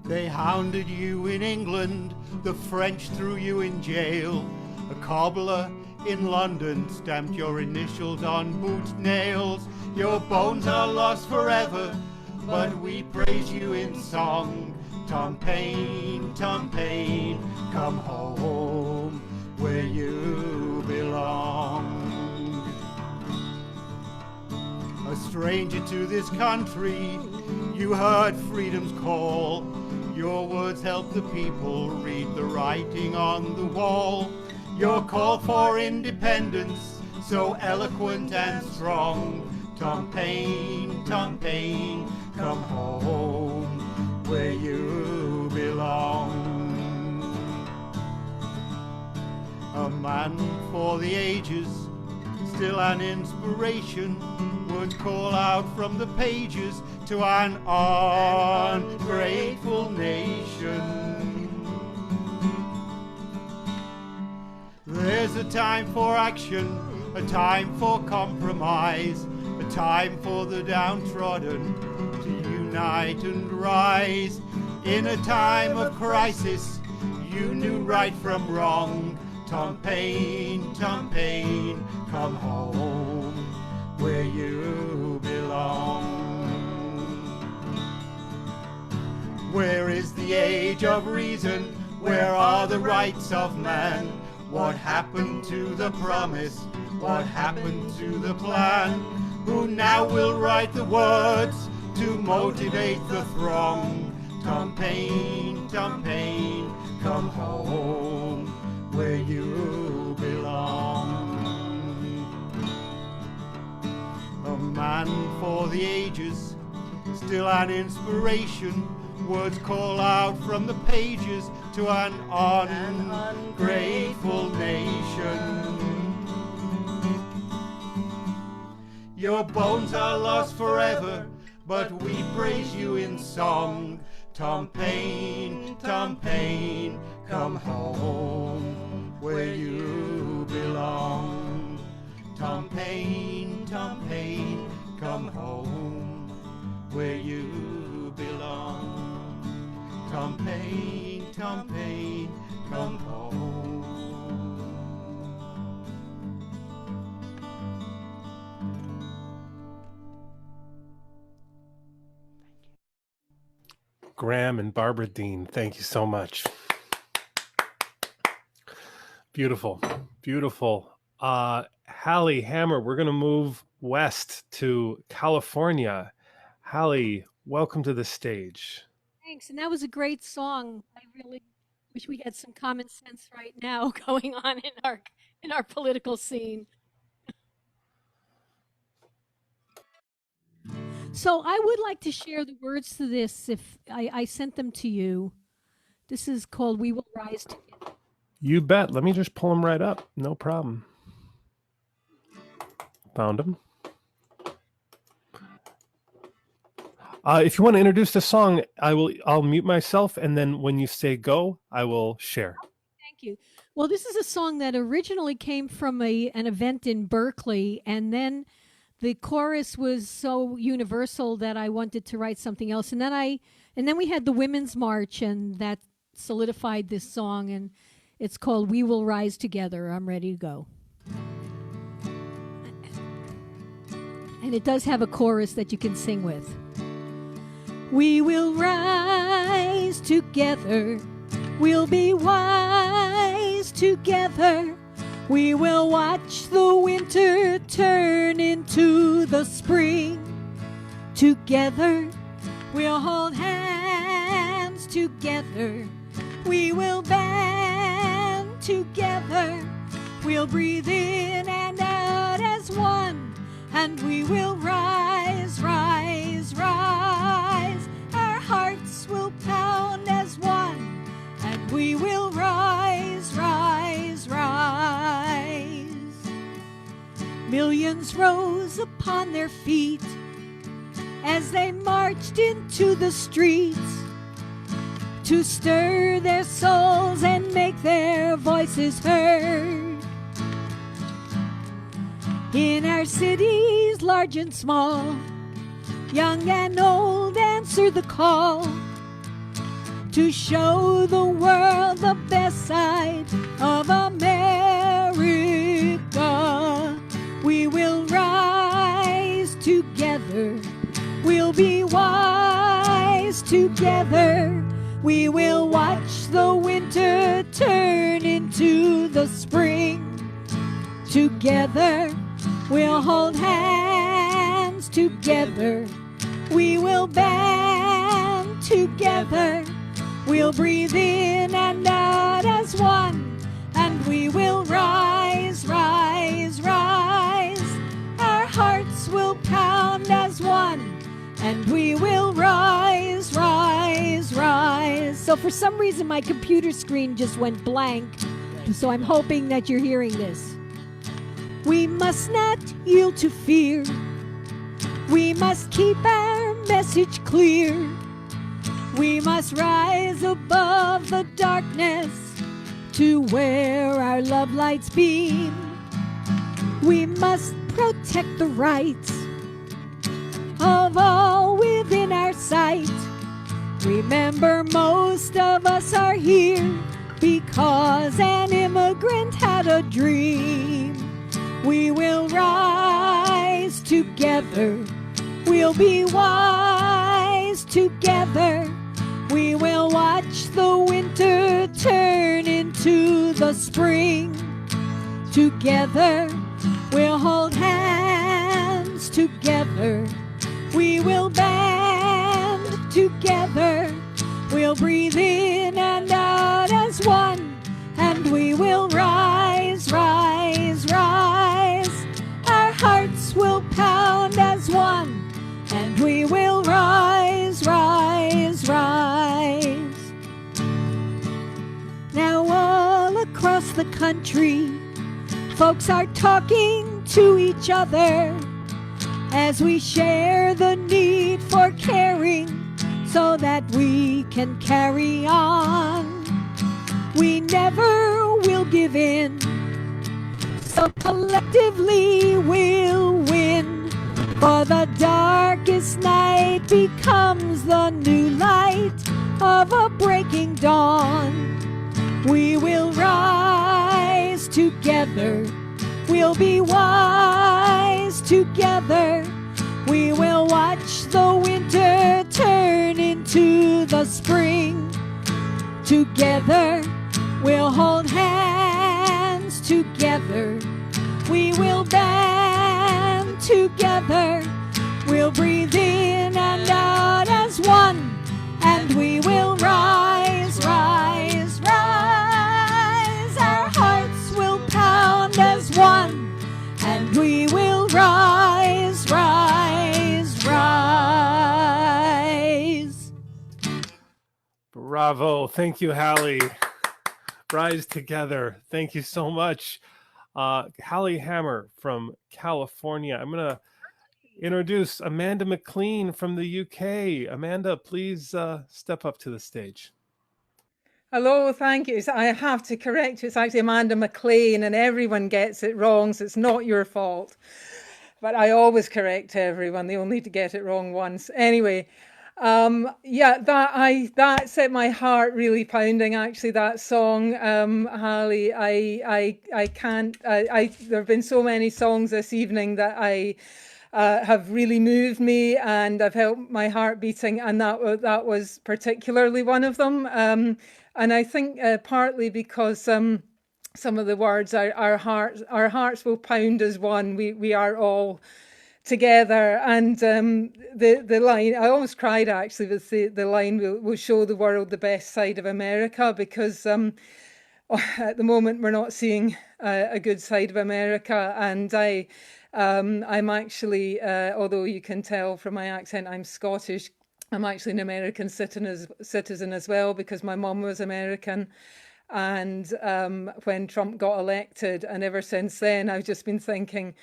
They hounded you in England, the French threw you in jail. A cobbler in London stamped your initials on boot nails. Your bones are lost forever, but we praise you in song. Tom Paine, come home where you belong. A stranger to this country, you heard freedom's call. Your words help the people read the writing on the wall. Your call for independence, so eloquent and strong. Tom Paine, come home where you belong. A man for the ages, still an inspiration, would call out from the pages to an ungrateful nation. There's a time for action, a time for compromise, a time for the downtrodden to unite and rise. In a time of crisis, you knew right from wrong. Tom Paine, come home where you belong. Where is the age of reason? Where are the rights of man? What happened to the promise? What happened to the plan? Who now will write the words to motivate the throng? Tom Paine, come home where you belong. and for the ages, still an inspiration. Words call out from the pages to an ungrateful nation. Your bones are lost forever, but we praise you in song. Tom Paine, come home where you belong. Tom Paine, come home where you belong. Tom Paine, come home. Graham and Barbara Dean, thank you so much. Beautiful, beautiful. Hallie Hammer, we're going to move west to California. Hallie, welcome to the stage. Thanks, and that was a great song. I really wish we had some common sense right now going on in our political scene. So I would like to share the words to this if I sent them to you. This is called We Will Rise Together. You bet. Let me just pull them right up. No problem. Found them. If you want to introduce the song, I'll mute myself, and then when you say go, I will share. Thank you. Well, this is a song that originally came from an event in Berkeley, and then the chorus was so universal that I wanted to write something else. And then we had the Women's March, and that solidified this song, and it's called We Will Rise Together. I'm ready to go. And it does have a chorus that you can sing with. We will rise together. We'll be wise together. We will watch the winter turn into the spring. Together, we'll hold hands together. We will band together. We'll breathe in and out as one. And we will rise, rise, rise. Our hearts will pound as one. And we will rise, rise, rise. Millions rose upon their feet as they marched into the streets to stir their souls and make their voices heard. In our cities, large and small, young and old answer the call to show the world the best side of America. We will rise together. We'll be wise together. We will watch the winter turn into the spring. Together, we'll hold hands together. We will band together. We'll breathe in and out as one. And we will rise, rise, rise. Our hearts will pound as one. And we will rise, rise, rise. So for some reason, my computer screen just went blank. So I'm hoping that you're hearing this. We must not yield to fear. We must keep our message clear. We must rise above the darkness to where our love lights beam. We must protect the rights of all within our sight. Remember, most of us are here because an immigrant had a dream. We will rise together. We'll be wise together. We will watch the winter turn into the spring. Together, we'll hold hands together. We will band together. We'll breathe in and out as one. And we will rise, rise, rise. Our hearts will pound as one. country. Folks are talking to each other as we share the need for caring so that we can carry on. We never will give in, so collectively we'll win. For the darkest night becomes the new light of a breaking dawn. We will rise together, we'll be wise together. We will watch the winter turn into the spring. Together, we'll hold hands together. We will band together. We'll breathe in and out as one. And we will rise, rise, rise. Our hearts will pound as one. And we will rise, rise, rise. Bravo. Thank you, Hallie. Rise together. Thank you so much. Hallie Hammer from California. I'm going to introduce Amanda McLean from the UK. Amanda, please step up to the stage. Hello, thank you. So I have to correct you. It's actually Amanda McLean, and everyone gets it wrong, so it's not your fault. But I always correct everyone. They only need to get it wrong once. Anyway, yeah, that set my heart really pounding. Actually, that song, Hallie. I can't. There have been so many songs this evening that I have really moved me, and I've felt my heart beating, and that was particularly one of them. And I think partly because some of the words, our hearts will pound as one. We are all together, and the line, I almost cried actually with the line, we'll show the world the best side of America, because at the moment we're not seeing a good side of America. And I'm actually, although you can tell from my accent I'm Scottish, I'm actually an American citizen as well, because my mum was American. And when Trump got elected, and ever since then, I've just been thinking,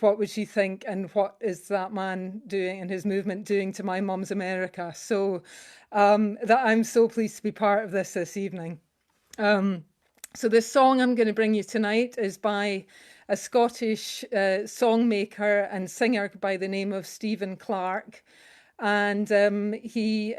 what would she think, and what is that man doing and his movement doing to my mum's America? So that I'm so pleased to be part of this evening. So this song I'm going to bring you tonight is by a Scottish songmaker and singer by the name of Stephen Clark. And he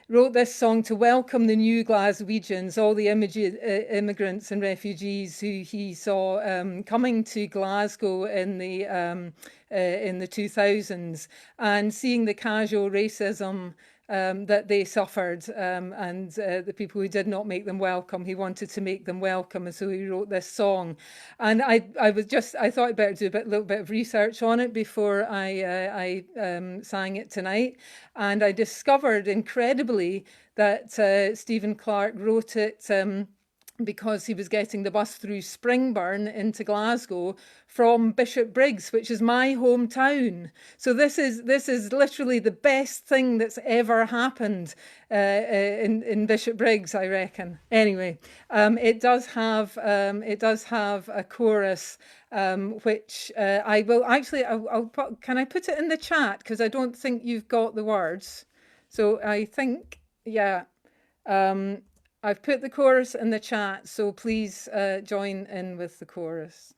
wrote this song to welcome the new Glaswegians, all the immigrants and refugees who he saw coming to Glasgow in the 2000s, and seeing the casual racism that they suffered, and the people who did not make them welcome. He wanted to make them welcome, and so he wrote this song. And I thought I'd better do a little bit of research on it before I sang it tonight. And I discovered incredibly that Stephen Clark wrote it because he was getting the bus through Springburn into Glasgow from Bishopbriggs, which is my hometown. So this is literally the best thing that's ever happened in Bishopbriggs, I reckon. Anyway, it does have a chorus, which I will actually. I'll put, can I put it in the chat, because I don't think you've got the words. So I think, yeah. I've put the chorus in the chat, so please join in with the chorus.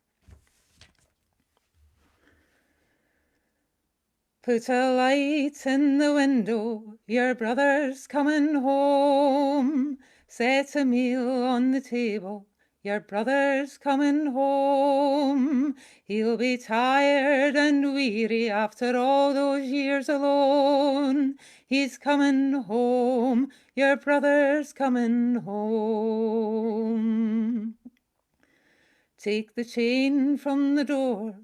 Put a light in the window, your brother's coming home. Set a meal on the table, your brother's coming home. He'll be tired and weary after all those years alone. He's coming home, your brother's coming home. Take the chain from the door,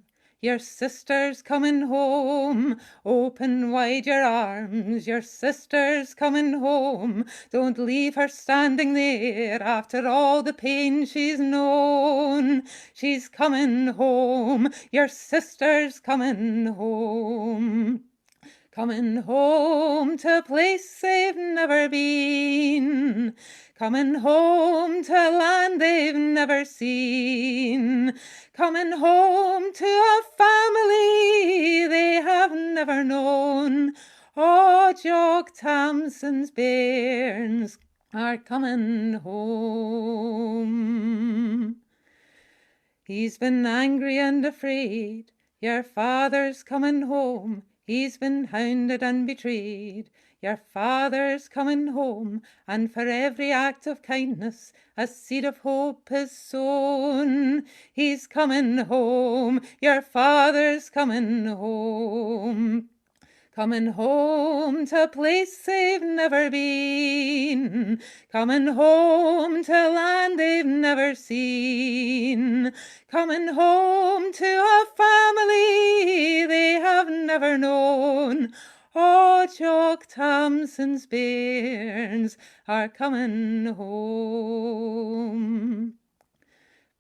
your sister's coming home. Open wide your arms, your sister's coming home. Don't leave her standing there after all the pain she's known. She's coming home, your sister's coming home. coming home to a place they've never been, coming home to a land they've never seen, coming home to a family they have never known. Oh, Jock Tamson's bairns are coming home. He's been angry and afraid, your father's coming home. He's been hounded and betrayed, your father's coming home. And for every act of kindness, a seed of hope is sown. He's coming home, your father's coming home. Coming home to a place they've never been, coming home to a land they've never seen, coming home to a family they have never known. Oh, Jock Tamson's bairns are coming home.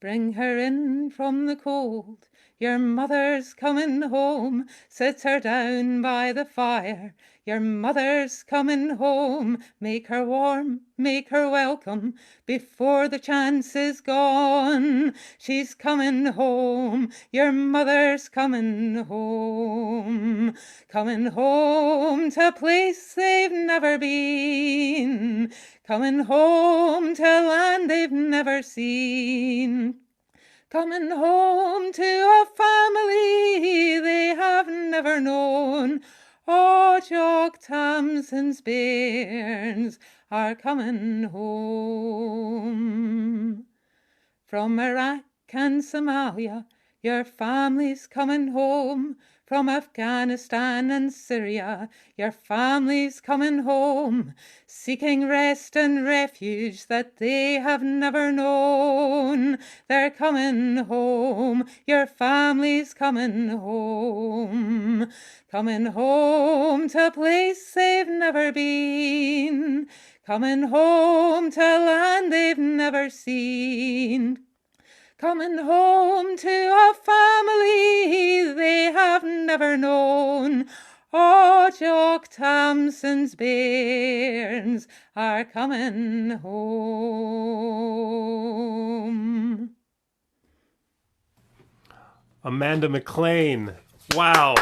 Bring her in from the cold, your mother's coming home. Sit her down by the fire, your mother's coming home. Make her warm, make her welcome, before the chance is gone. She's coming home, your mother's coming home. Coming home to a place they've never been, coming home to a land they've never seen, coming home to a family they have never known. Oh, Jock Tamson's bairns are coming home. From Iraq and Somalia, your family's coming home. From Afghanistan and Syria, your family's coming home, seeking rest and refuge that they have never known. They're coming home, your family's coming home, coming home to a place they've never been, coming home to a land they've never seen, coming home to a family they have never known. Oh, Jock Tamson's bairns are coming home. Amanda McLean, wow,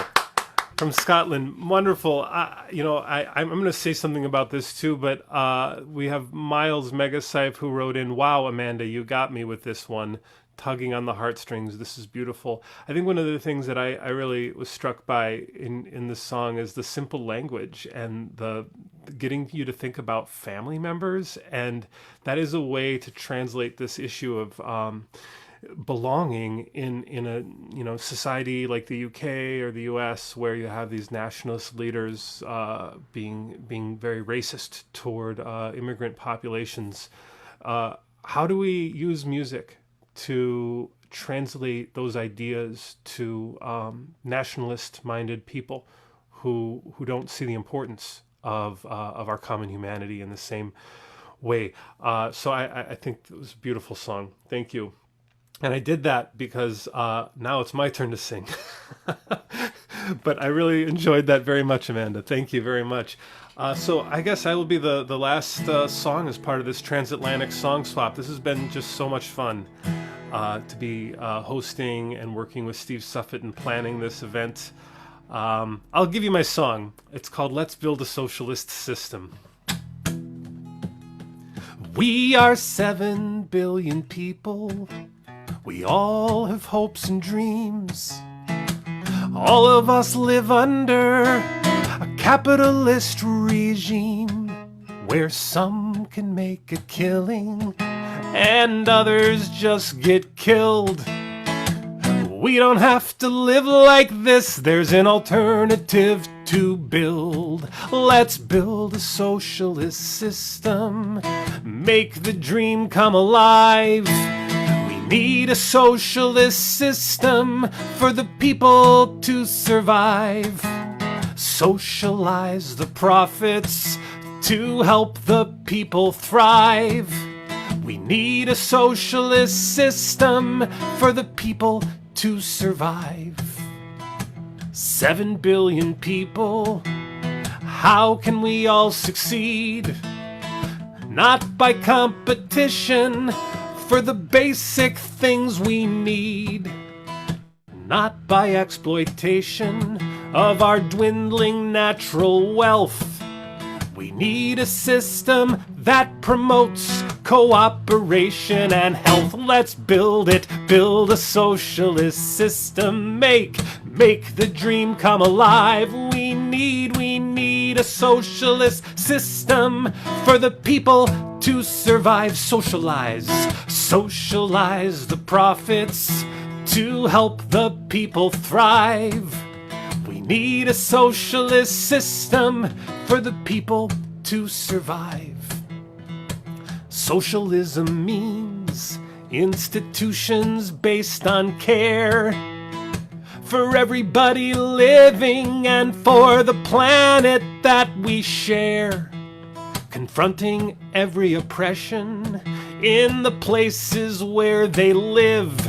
from Scotland, wonderful. I'm going to say something about this too, but we have Miles Megasype who wrote in, wow, Amanda, you got me with this one. Tugging on the heartstrings. This is beautiful. I think one of the things that I really was struck by in this song is the simple language and the getting you to think about family members, and that is a way to translate this issue of belonging in a society like the UK or the US, where you have these nationalist leaders being very racist toward immigrant populations. How do we use music to translate those ideas to nationalist-minded people who don't see the importance of our common humanity in the same way? So I think it was a beautiful song. Thank you. And I did that because now it's my turn to sing. But I really enjoyed that very much, Amanda. Thank you very much. So I guess I will be the last song as part of this transatlantic song swap. This has been just so much fun to be hosting and working with Steve Suffett and planning this event. I'll give you my song. It's called Let's Build a Socialist System. We are 7 billion people. We all have hopes and dreams. All of us live under a capitalist regime where some can make a killing and others just get killed. We don't have to live like this. There's an alternative to build. Let's build a socialist system. Make the dream come alive. Need a socialist system for the people to survive. Socialize the profits to help the people thrive. We need a socialist system for the people to survive. 7 billion people How can we all succeed? Not by competition for the basic things we need, not by exploitation of our dwindling natural wealth. We need a system that promotes cooperation and health. Let's build it, build a socialist system. Make the dream come alive. We need a socialist system for the people to survive. Socialize the profits to help the people thrive. We need a socialist system for the people to survive. Socialism means institutions based on care for everybody living and for the planet that we share. Confronting every oppression in the places where they live.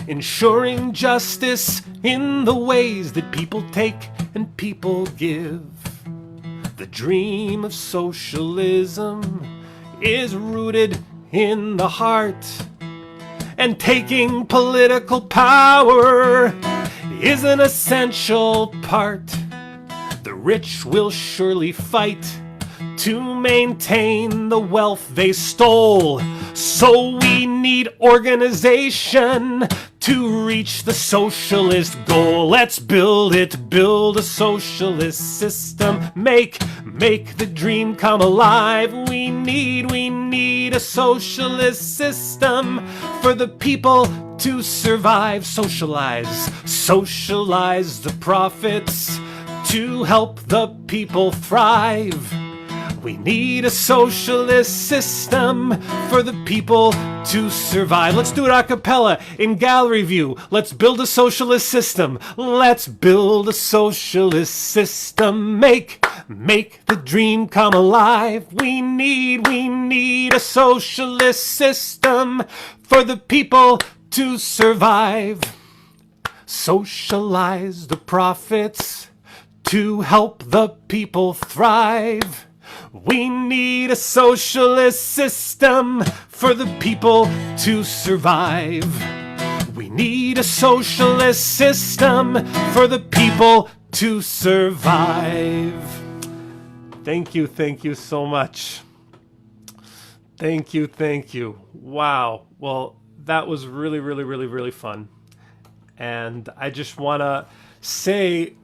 Ensuring justice in the ways that people take and people give. The dream of socialism is rooted in the heart, and taking political power is an essential part. The rich will surely fight to maintain the wealth they stole. So we need organization to reach the socialist goal. Let's build it, build a socialist system. Make the dream come alive. We need a socialist system for the people to survive. Socialize the profits to help the people thrive. We need a socialist system for the people to survive. Let's do it a cappella in gallery view. Let's build a socialist system. Let's build a socialist system. Make the dream come alive. We need a socialist system for the people to survive. Socialize the profits to help the people thrive. We need a socialist system for the people to survive. We need a socialist system for the people to survive. Thank you so much. Thank you. Wow. Well, that was really fun. And I just want to say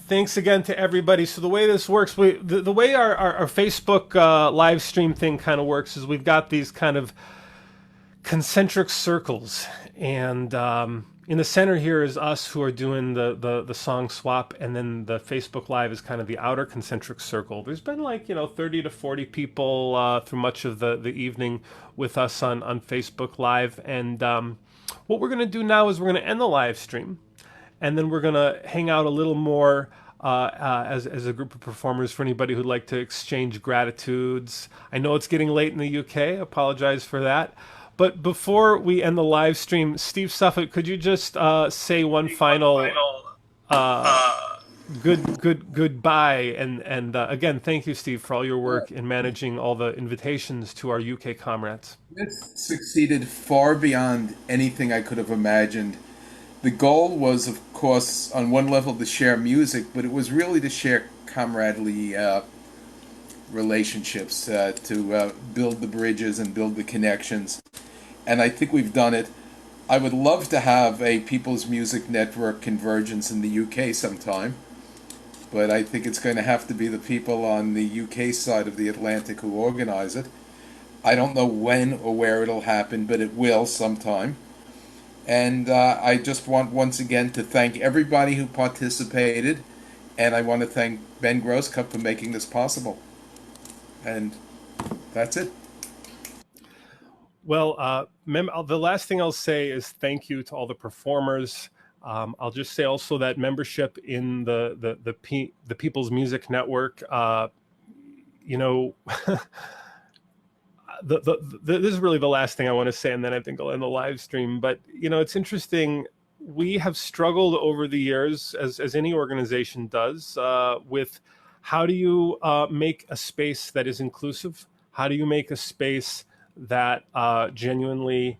thanks again to everybody. So the way this works, the way our Facebook live stream thing kind of works is we've got these kind of concentric circles, and in the center here is us who are doing the song swap, and then the Facebook live is kind of the outer concentric circle. There's been 30 to 40 people through much of the evening with us on Facebook live, and what we're going to do now is we're going to end the live stream, and then we're going to hang out a little more as a group of performers for anybody who'd like to exchange gratitudes. I know it's getting late in the UK. I apologize for that. But before we end the live stream, Steve Suffolk, could you just say one final goodbye? And again, thank you, Steve, for all your work in managing all the invitations to our UK comrades. It's succeeded far beyond anything I could have imagined. The goal was, of course, on one level to share music, but it was really to share comradely relationships, to build the bridges and build the connections. And I think we've done it. I would love to have a People's Music Network convergence in the UK sometime, but I think it's going to have to be the people on the UK side of the Atlantic who organize it. I don't know when or where it'll happen, but it will sometime. And I just want once again to thank everybody who participated, and I want to thank Ben Grosscup for making this possible. And that's it. Well, the last thing I'll say is thank you to all the performers. I'll just say also that membership in the People's Music Network, this is really the last thing I want to say, and then I think I'll end the live stream. But it's interesting. We have struggled over the years, as any organization does, with how do you make a space that is inclusive? How do you make a space that genuinely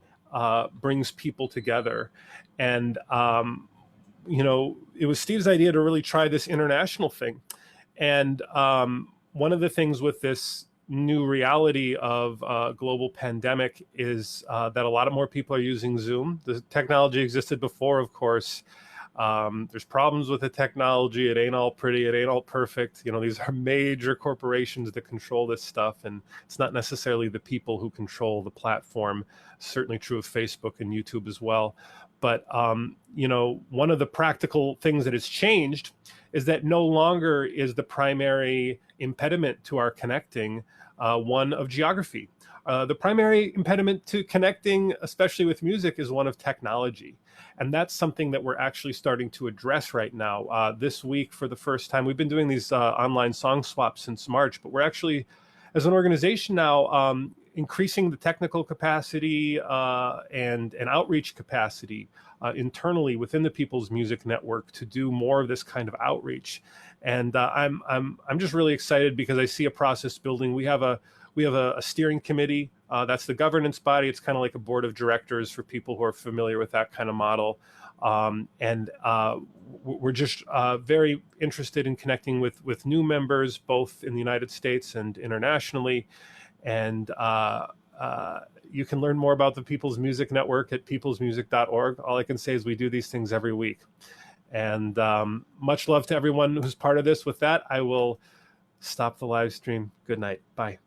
brings people together? And, you know, it was Steve's idea to really try this international thing. And one of the things with this new reality of global pandemic is that a lot of more people are using Zoom. The technology existed before, of course. There's problems with the technology. It ain't all pretty. It ain't all perfect. You know, these are major corporations that control this stuff, and it's not necessarily the people who control the platform. Certainly true of Facebook and YouTube as well. But, you know, one of the practical things that has changed is that no longer is the primary impediment to our connecting one of geography. The primary impediment to connecting, especially with music, is one of technology. And that's something that we're actually starting to address right now. This week, for the first time, we've been doing these online song swaps since March, but we're actually, as an organization now, increasing the technical capacity and outreach capacity internally within the People's Music Network to do more of this kind of outreach. And I'm just really excited because I see a process building. We have a steering committee. That's the governance body. It's kind of like a board of directors for people who are familiar with that kind of model. We're just very interested in connecting with new members, both in the United States and internationally. And you can learn more about the People's Music Network at peoplesmusic.org. All I can say is we do these things every week. And much love to everyone who's part of this. With that, I will stop the live stream. Good night. Bye.